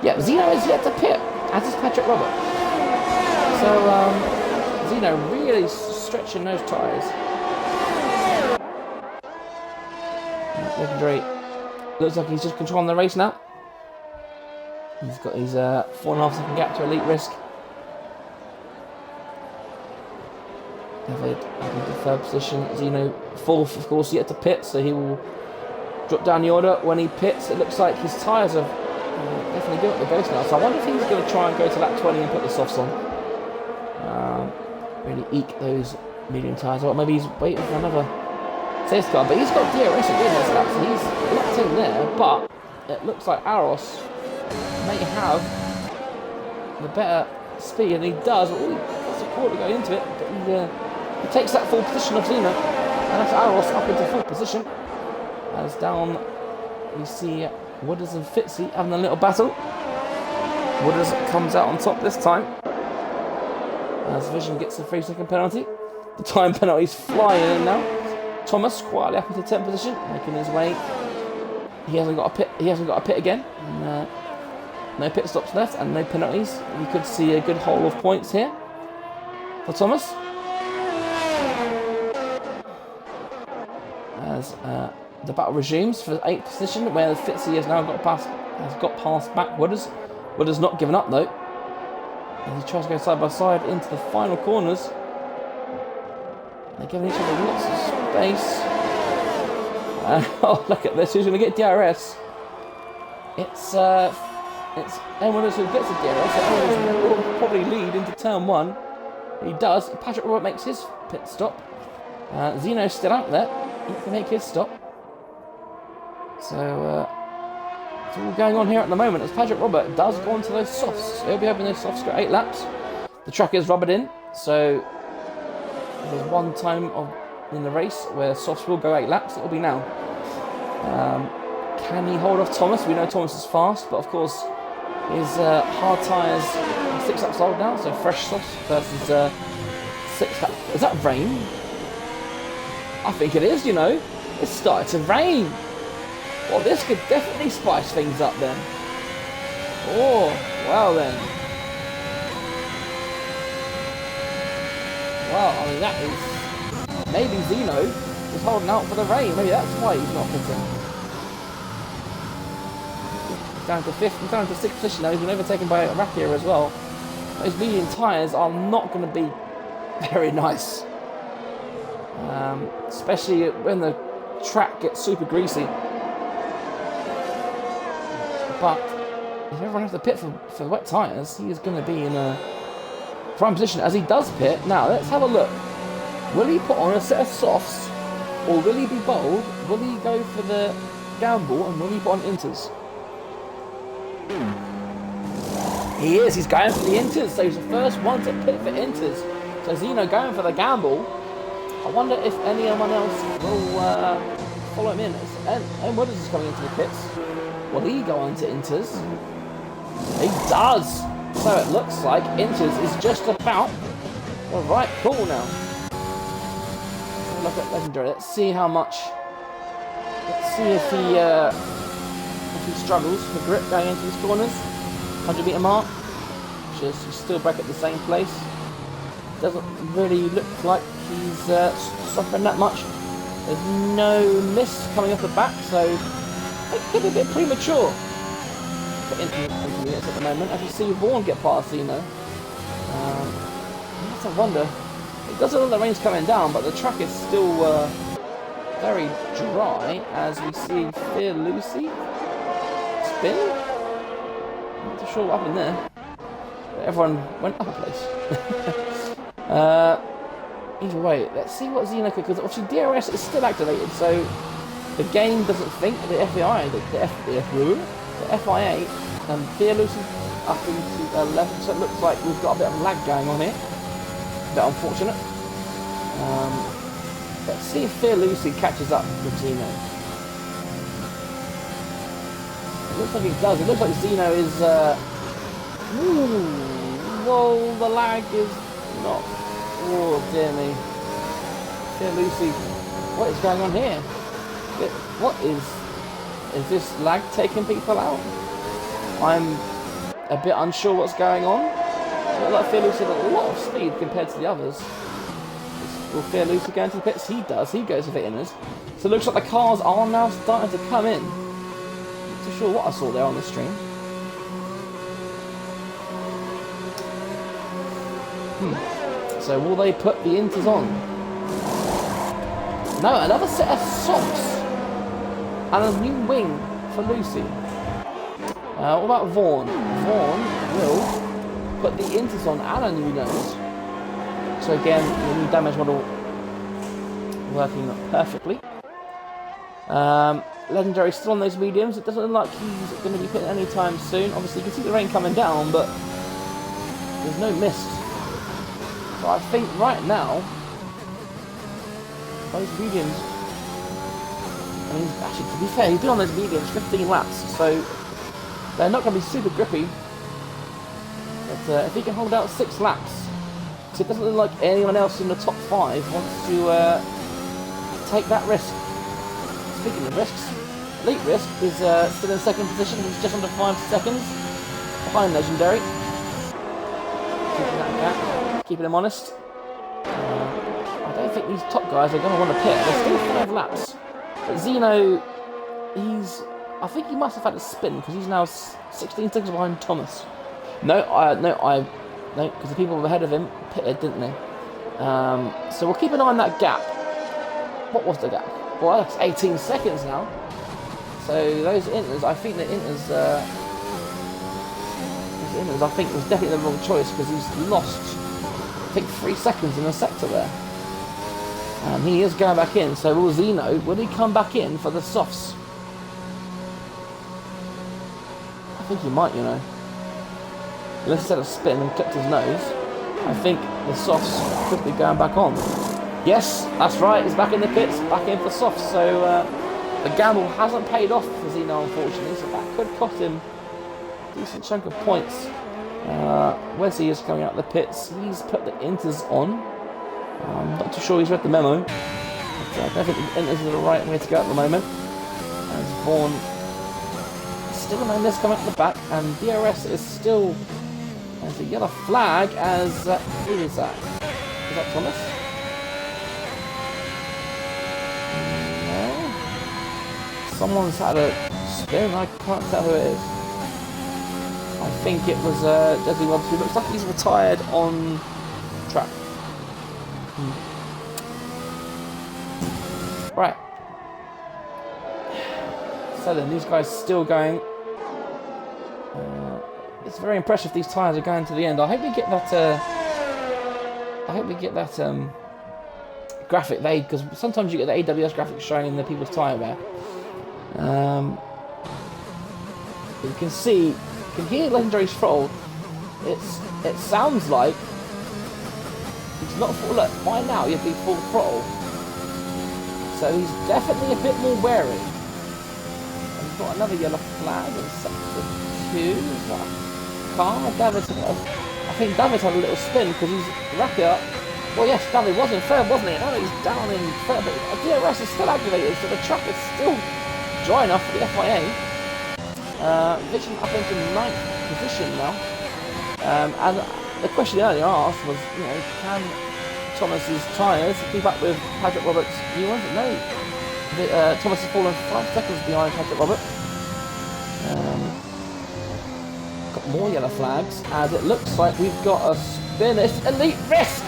Yeah, Zeno is yet to pit, as is Patrick Robert. So. Zeno really stretching those tyres. Legendary. Looks like he's just controlling the race now. He's got his 4.5 second gap to elite risk. David in third position. Zeno fourth, of course, yet to pit, so he will drop down the order. When he pits, it looks like his tyres have definitely given up the ghost now. So I wonder if he's going to try and go to lap 20 and put the softs on. Really eke those medium tyres. Or maybe he's waiting for another safety car. But he's got DRS again this lap, so he's locked in there. But it looks like Aros may have the better speed, and he does. He got support to go into it, but he takes that full position of Zeno. And that's Aros up into full position. As down, we see Wooders and Fitzy having a little battle. Wooders comes out on top this time. As Vision gets the 3-second penalty. The time penalty's flying in now. Thomas quietly up into 10th position, making his way. He hasn't got a pit again. And, no pit stops left and no penalties. We could see a good haul of points here for Thomas. As the battle resumes for 8th position, where Fitzy has now got past back Wooders. Wooders not given up though. And he tries to go side by side into the final corners. They're giving each other lots of space. Oh, look at this. Who's going to get DRS? It's Wooders who gets the DRS. So Wooders will probably lead into turn 1. He does. Patrick Robert makes his pit stop. Zeno's still out there. He can make his stop. So, it's all going on here at the moment as Patrick Robert does go onto those softs. He'll be hoping those softs for 8 laps. The track is rubbered in, so there's one time in the race where softs will go 8 laps. It'll be now. Can he hold off Thomas? We know Thomas is fast, but of course his hard tyres are 6 laps old now, so fresh softs versus 6 laps. Is that rain? I think it is, you know. It's started to rain. Well, this could definitely spice things up then. Oh, well then. Well, I mean, that is... Maybe Zeno is holding out for the rain. Maybe that's why he's not pitting. He's down to 5th, he's down to 6th position now. He's been overtaken by Rakia as well. Those medium tyres are not going to be very nice. Especially when the track gets super greasy. But if everyone has to pit for wet tyres, he is going to be in a prime position as he does pit. Now, let's have a look. Will he put on a set of softs, or will he be bold? Will he go for the gamble, and will he put on inters? He is. He's going for the inters, so he's the first one to pit for inters. So Zeno going for the gamble. I wonder if anyone else will follow him in. And Wooders is coming into the pits. Will he go on to Inters? He does! So it looks like Inters is just about the right call now. Look at Legendary. Let's see how much. Let's see if he struggles for grip going into these corners. 100-meter mark. He's still back at the same place. Doesn't really look like he's suffering that much. There's no miss coming off the back, so it could be a bit premature for intermediates at the moment. As you see Vaughan get past Zeno. You have to wonder. It does look like the rain's coming down, but the track is still very dry as we see Fear Lucy spin. Not too sure what happened there. But everyone went up a place. Either way, let's see what Zeno could, because obviously DRS is still activated, so the game doesn't think the FIA, the FIA, and Fear Lucy up into 11, so it looks like we've got a bit of lag going on here. A bit unfortunate. Let's see if Fear Lucy catches up with Zeno. It looks like he does. It looks like Zeno is. Whoa, the lag is not. Oh dear me. Fear Lucy, what is going on here? What is this lag taking people out? I'm a bit unsure what's going on. It looks like Fear Lucy has a lot of speed compared to the others. Will Fear Lucy go into the pits? He does. He goes with it inners. So it looks like the cars are now starting to come in. Not too sure what I saw there on the stream. So will they put the Inters on? No, another set of socks. And a new wing for Lucy. What about Vaughan? Vaughan will put the Inters on and a new nose. So again, the new damage model working perfectly. Legendary still on those mediums. It doesn't look like he's going to be pitting anytime soon. Obviously, you can see the rain coming down, but there's no mist. So I think right now, those mediums, I mean, actually, to be fair, he's been on those mediums 15 laps, so they're not going to be super grippy. But if he can hold out 6 laps, so it doesn't look like anyone else in the top 5 wants to take that risk. Speaking of risks, Elite Risk is still in second position. He's just under 5 seconds behind Legendary. Keeping that gap, keeping him honest. I don't think these top guys are going to want to pit. There's still 5 laps. But Zeno, I think he must have had a spin because he's now 16 seconds behind Thomas. No, because the people ahead of him pitted, didn't they? So we'll keep an eye on that gap. What was the gap? Well, that's 18 seconds now. So those Inters, I think the Inters, I think was definitely the wrong choice because he's lost, I think, 3 seconds in the sector there. And he is going back in. So will Zeno, will he come back in for the softs? I think he might, you know. Unless he had a spin and clipped his nose, I think the softs could be going back on. Yes, that's right, he's back in the pits, back in for softs, so the gamble hasn't paid off for Zeno, unfortunately, so that could cost him a decent chunk of points. Wesley is coming out of the pits, he's put the Inters on. I'm not too sure he's read the memo, but I don't think the Inters are the right way to go at the moment. As Vaughan, still no miss coming out the back, and DRS is still, there's a yellow flag as, who is that? Is that Thomas? Someone's had a spin, I can't tell who it is. I think it was Jesse Robbs, who looks like he's retired on track. Right. So then, these guys still going. It's very impressive these tyres are going to the end. I hope we get that graphic there, because sometimes you get the AWS graphic showing the people's tyre wear. You can see, you can hear Legendary's throttle. It sounds like he's not full. Look, by now he'd be full throttle. So he's definitely a bit more wary. And he's not got another yellow flag in sector 2. Is that car? David, I think David's had a little spin because he's Rapia. Well, yes, David was in third, wasn't he? Now he's down in third, but DRS is still activated, so the track is still dry enough for the FIA. Vision up into 9th position now. And the question earlier asked was, you know, can Thomas's tyres keep up with Patrick Roberts' new ones? No. Thomas has fallen 5 seconds behind Patrick Roberts. Got more yellow flags, as it looks like we've got a spin. It's Elite Risk!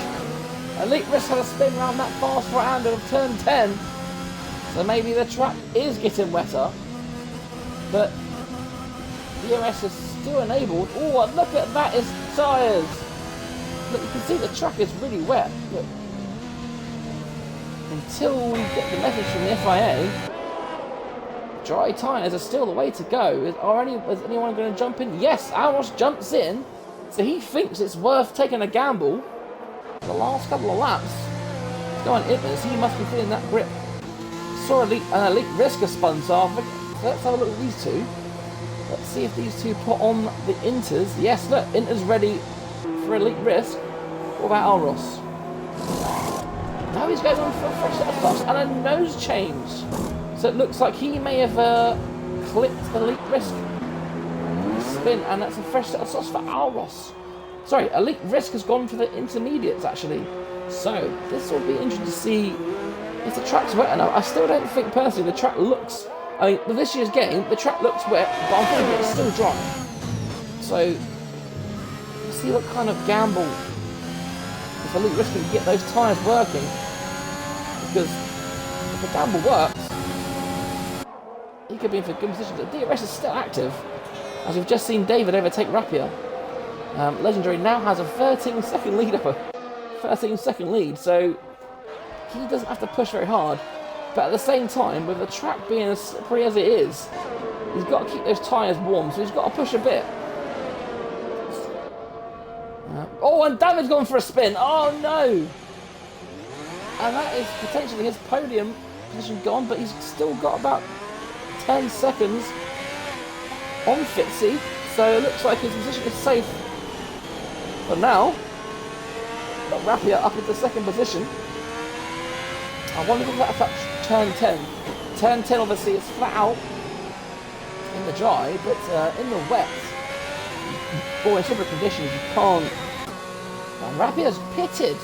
Elite Risk had a spin around that fast right-hander of turn 10. So maybe the track is getting wetter. But DRS is still enabled. Oh, look at that, his tyres! Look, you can see the track is really wet. Look. Until we get the message from the FIA, dry tyres are still the way to go. Is anyone going to jump in? Yes, Aros jumps in. So he thinks it's worth taking a gamble. The last couple of laps, go on Itmans, he must be feeling that grip. Saw an Elite Risk has spun, so let's have a look at these two. Let's see if these two put on the Inters. Yes, look, Inter's ready for Elite Risk. What about Aros? Now he's going on for a fresh set of softs and a nose change. So it looks like he may have clipped Elite Risk. Spin, and that's a fresh set of softs for Aros. Sorry, Elite Risk has gone for the intermediates actually. So this will be interesting to see if the track's wet enough. I still don't think personally the track looks, I mean with this year's game the track looks wet, but I'm thinking it's still dry. So let's see what kind of gamble if Elite Risk can get those tyres working. Because if the gamble works, he could be in for a good position. The DRS is still active, as we've just seen David overtake Rapia. Legendary now has a 13-second lead up, 13-second lead, so he doesn't have to push very hard. But at the same time, with the track being as slippery as it is, he's got to keep those tyres warm, so he's got to push a bit. Oh, and David's gone for a spin. Oh no! And that is potentially his podium position gone, but he's still got about 10 seconds on Fitzy, so it looks like his position is safe. But now, got Rapia up into second position. I wonder if that's turn 10. Turn 10 obviously is flat out in the dry, but in the wet, or in similar conditions, you can't. And Rapia's pitted.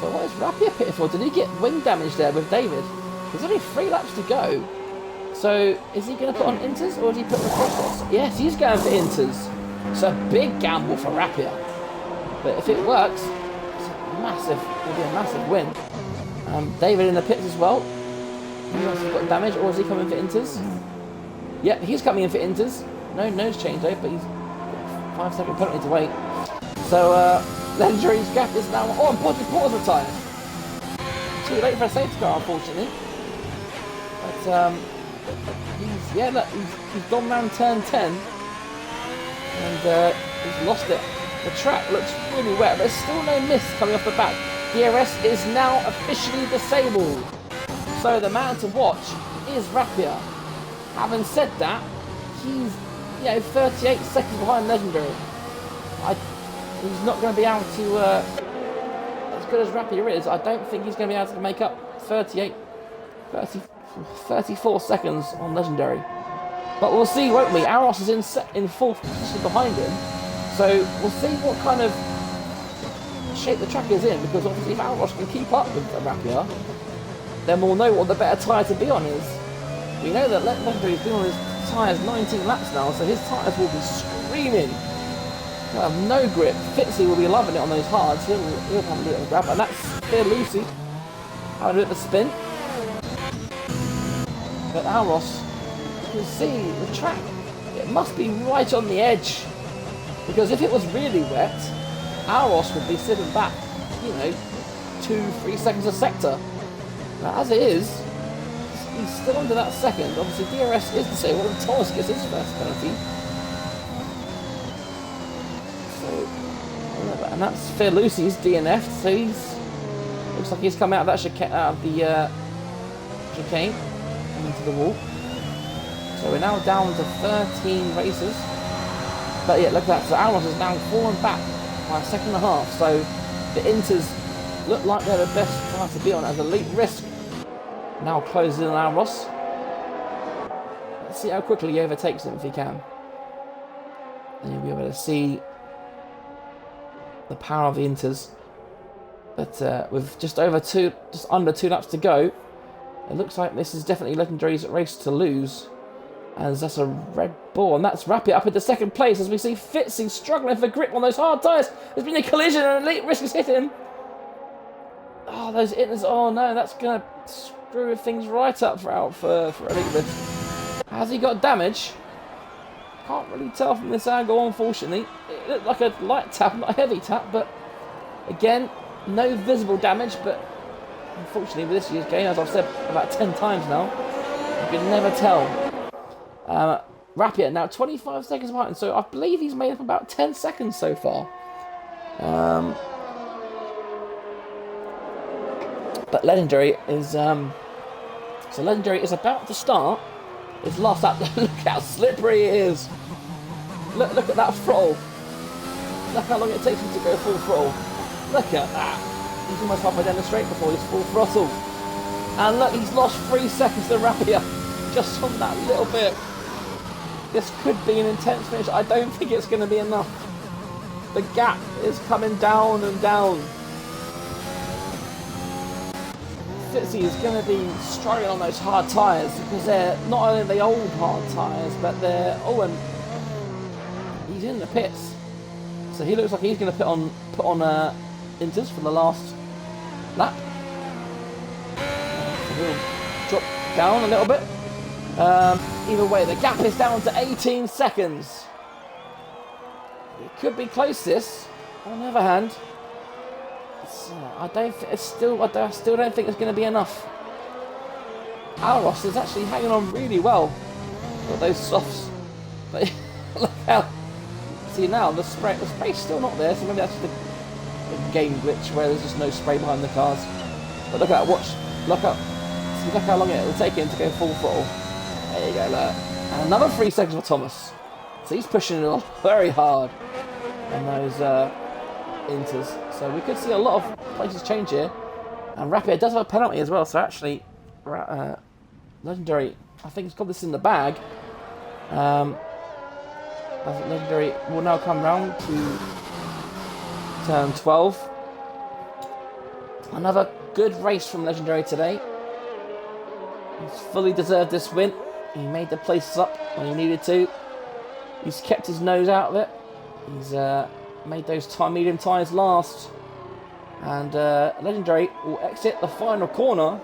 So what is Rapia pitted for? Did he get wing damage there with David? There's only 3 laps to go. So is he going to put on Inters or is he put the crossbox? Yes, he's going for Inters. It's a big gamble for Rapia. But if it works, it's massive. It'll be a massive win. David in the pits as well. He must have got damage, or is he coming for Inters? Yep, he's coming in for Inters. No nose change though, but he's got 5-second penalty to wait. So Legendary's gap is now. Oh, and Porter's retired. Too late for a safety car, unfortunately. But he's gone round turn 10, and he's lost it. The track looks really wet, but there's still no mist coming off the back. DRS is now officially disabled. So the man to watch is Rapia. Having said that, he's 38 seconds behind Legendary. He's not going to be able to, as good as Rapia is, I don't think he's going to be able to make up 34 seconds on Legendary. But we'll see, won't we? Aros is in 4th position behind him. So we'll see what kind of shape the track is in, because obviously if Aros can keep up with Rapia, then we'll know what the better tyre to be on is. We know that Legendary's been on his tyres 19 laps now, so his tyres will be screaming. He'll have no grip. Fitzy will be loving it on those hards. He'll have a little grab, and that's Fear Lucy having a bit of a spin. But Aros, you can see the track, it must be right on the edge, because if it was really wet, Aros would be sitting back, 2-3 seconds a sector. Now, as it is, he's still under that second. Obviously DRS is disabled and Thomas gets his first penalty. So, and that's Fear Lucy's DNF, so looks like he's come out of that chicane into the wall. So we're now down to 13 races. But yeah, look at that. So Aros has now fallen back by a second and a half. So the Inters look like they're the best car to be on as Elite Risk. Now closing in on Aros. Let's see how quickly he overtakes him if he can. And you'll be able to see the power of the Inters. But with just under 2 laps to go, it looks like this is definitely Legendary's race to lose. As that's a Red Bull, and that's Rapid up into second place as we see Fitzy struggling for grip on those hard tyres. There's been a collision and Elite Risk is hitting him. Oh, those Inters, oh no, that's going to screw things right up for Elite Risk. Has he got damage? Can't really tell from this angle, unfortunately. It looked like a light tap, not a heavy tap, but again, no visible damage, but unfortunately with this year's game, as I've said about 10 times now, you can never tell. Rapier now 25 seconds behind, so I believe he's made up about 10 seconds so far. But Legendary is Legendary is about to start his last lap. Look how slippery he is. Look at that throttle. Look how long it takes him to go full throttle. Look at that. He's almost halfway down the straight before he's full throttle. And look, he's lost 3 seconds to Rapier just on that little bit. This could be an intense finish. I don't think it's going to be enough. The gap is coming down and down. Fitzy is going to be struggling on those hard tyres because they're not only the old hard tyres, but they're and he's in the pits, so he looks like he's going to put on Inters for the last lap. So he'll drop down a little bit. Either way, the gap is down to 18 seconds. It could be close. This, on the other hand, I still don't think it's going to be enough. Aros is actually hanging on really well with those softs. But look how. See now the spray's still not there, so maybe that's the game glitch where there's just no spray behind the cars. But look at that. Watch. Look up. See, look how long it will take him to go full throttle. There you go, look. And another 3 seconds for Thomas. So he's pushing it very hard on those Inters. So we could see a lot of places change here. And Rapier does have a penalty as well. So actually, Legendary, I think he's got this in the bag. Legendary will now come round to turn 12. Another good race from Legendary today. He's fully deserved this win. He made the places up when he needed to. He's kept his nose out of it. He's made those medium tyres last. And Legendary will exit the final corner.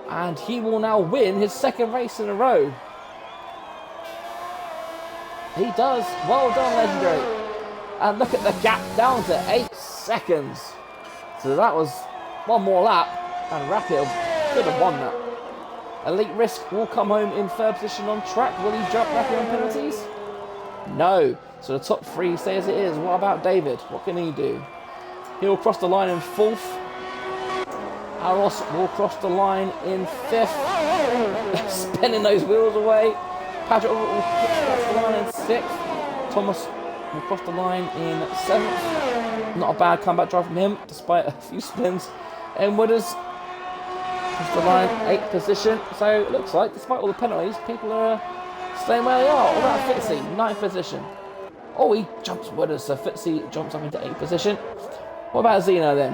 And he will now win his second race in a row. He does. Well done, Legendary. And look at the gap down to 8 seconds. So that was one more lap. And Rapier could have won that. Elite Risk will come home in third position on track. Will he drop Rapier on penalties? No. So the top 3 stay as it is. What about David? What can he do? He'll cross the line in 4th. Aros will cross the line in 5th. Spinning those wheels away. Patrick will cross the line in 6th. Thomas will cross the line in 7th. Not a bad comeback drive from him, despite a few spins. And Wooders cross the line 8th position. So it looks like, despite all the penalties, people are staying where they are. What about Fitzy? 9th position. Oh, he jumps Wooders, so Fitzy jumps up into 8th position. What about Zeno then?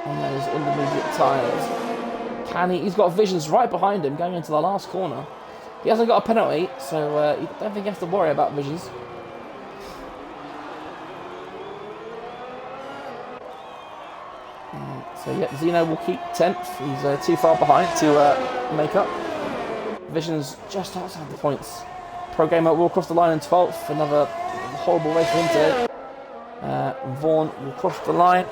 On those intermediate tyres. Can he? He's got Visions right behind him going into the last corner. He hasn't got a penalty, so I don't think he has to worry about Visions. So yeah, Zeno will keep 10th. He's too far behind to make up. Visions just outside the points. Pro Gamer will cross the line in 12th. Another horrible race for him today. Vaughan will cross the line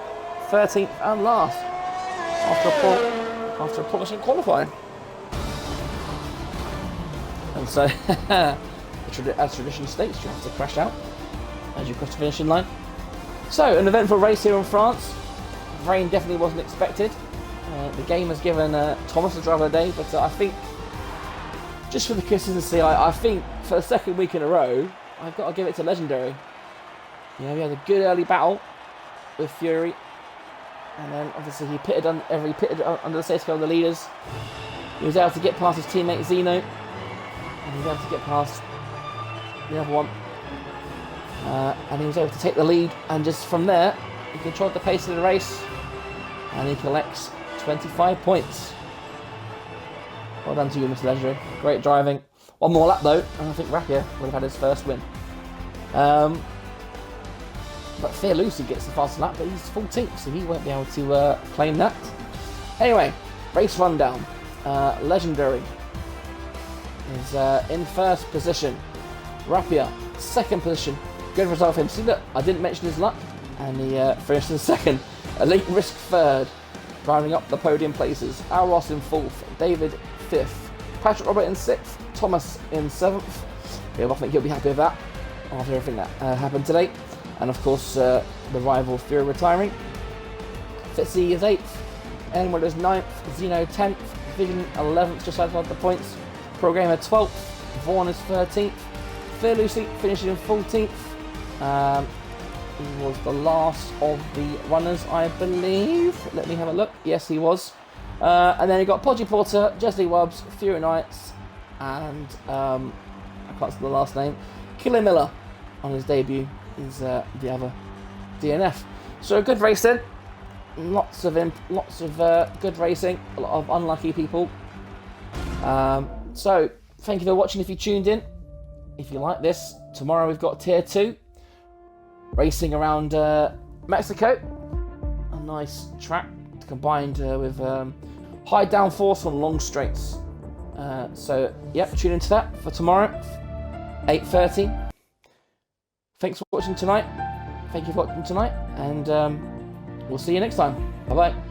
13th and last after a promising qualifying. And so, as tradition states, you have to crash out as you cross the finishing line. So, an eventful race here in France. Rain definitely wasn't expected. The game has given Thomas the driver of the day, but I think just for the consistency, I think for the second week in a row, I've got to give it to Legendary. You know, he had a good early battle with Fury, and then obviously he pitted under the safety car of the leaders. He was able to get past his teammate Zeno, and he was able to get past the other one, and he was able to take the lead. And just from there, he controlled the pace of the race, and he collects 25 points. Well done to you, Mr. Legendary. Great driving. One more lap though, and I think Rapier would have had his first win. But Fear Lucy gets the fastest lap, but he's 14th, so he won't be able to claim that. Anyway, race rundown. Legendary is in first position. Rapier, second position. Good result for him. See, look, I didn't mention his luck, and he finished in second. Elite Risk third, rounding up the podium places. Al Ross in fourth, David fifth, Patrick Robert in sixth, Thomas in seventh. I think he'll be happy with that after everything that happened today. And of course, the rival Fury retiring. Fitzy is 8th, Enwood is 9th, Zeno 10th, Vision 11th, just outside the points. Programmer 12th, Vaughan is 13th, Fear Lucy finishing in 14th. He was the last of the runners, I believe. Let me have a look. Yes, he was. And then you got Podgy Porter, Jesse Wubbs, Fury Knights, and I can't see the last name, Killer Miller on his debut. Is the other DNF. So good racing, lots of good racing, a lot of unlucky people. So thank you for watching. If you tuned in, if you like this, tomorrow we've got Tier 2 racing around Mexico, a nice track combined with high downforce on long straights. So yep, tune into that for tomorrow, 8:30. Thanks for watching tonight. Thank you for watching tonight, and we'll see you next time. Bye bye.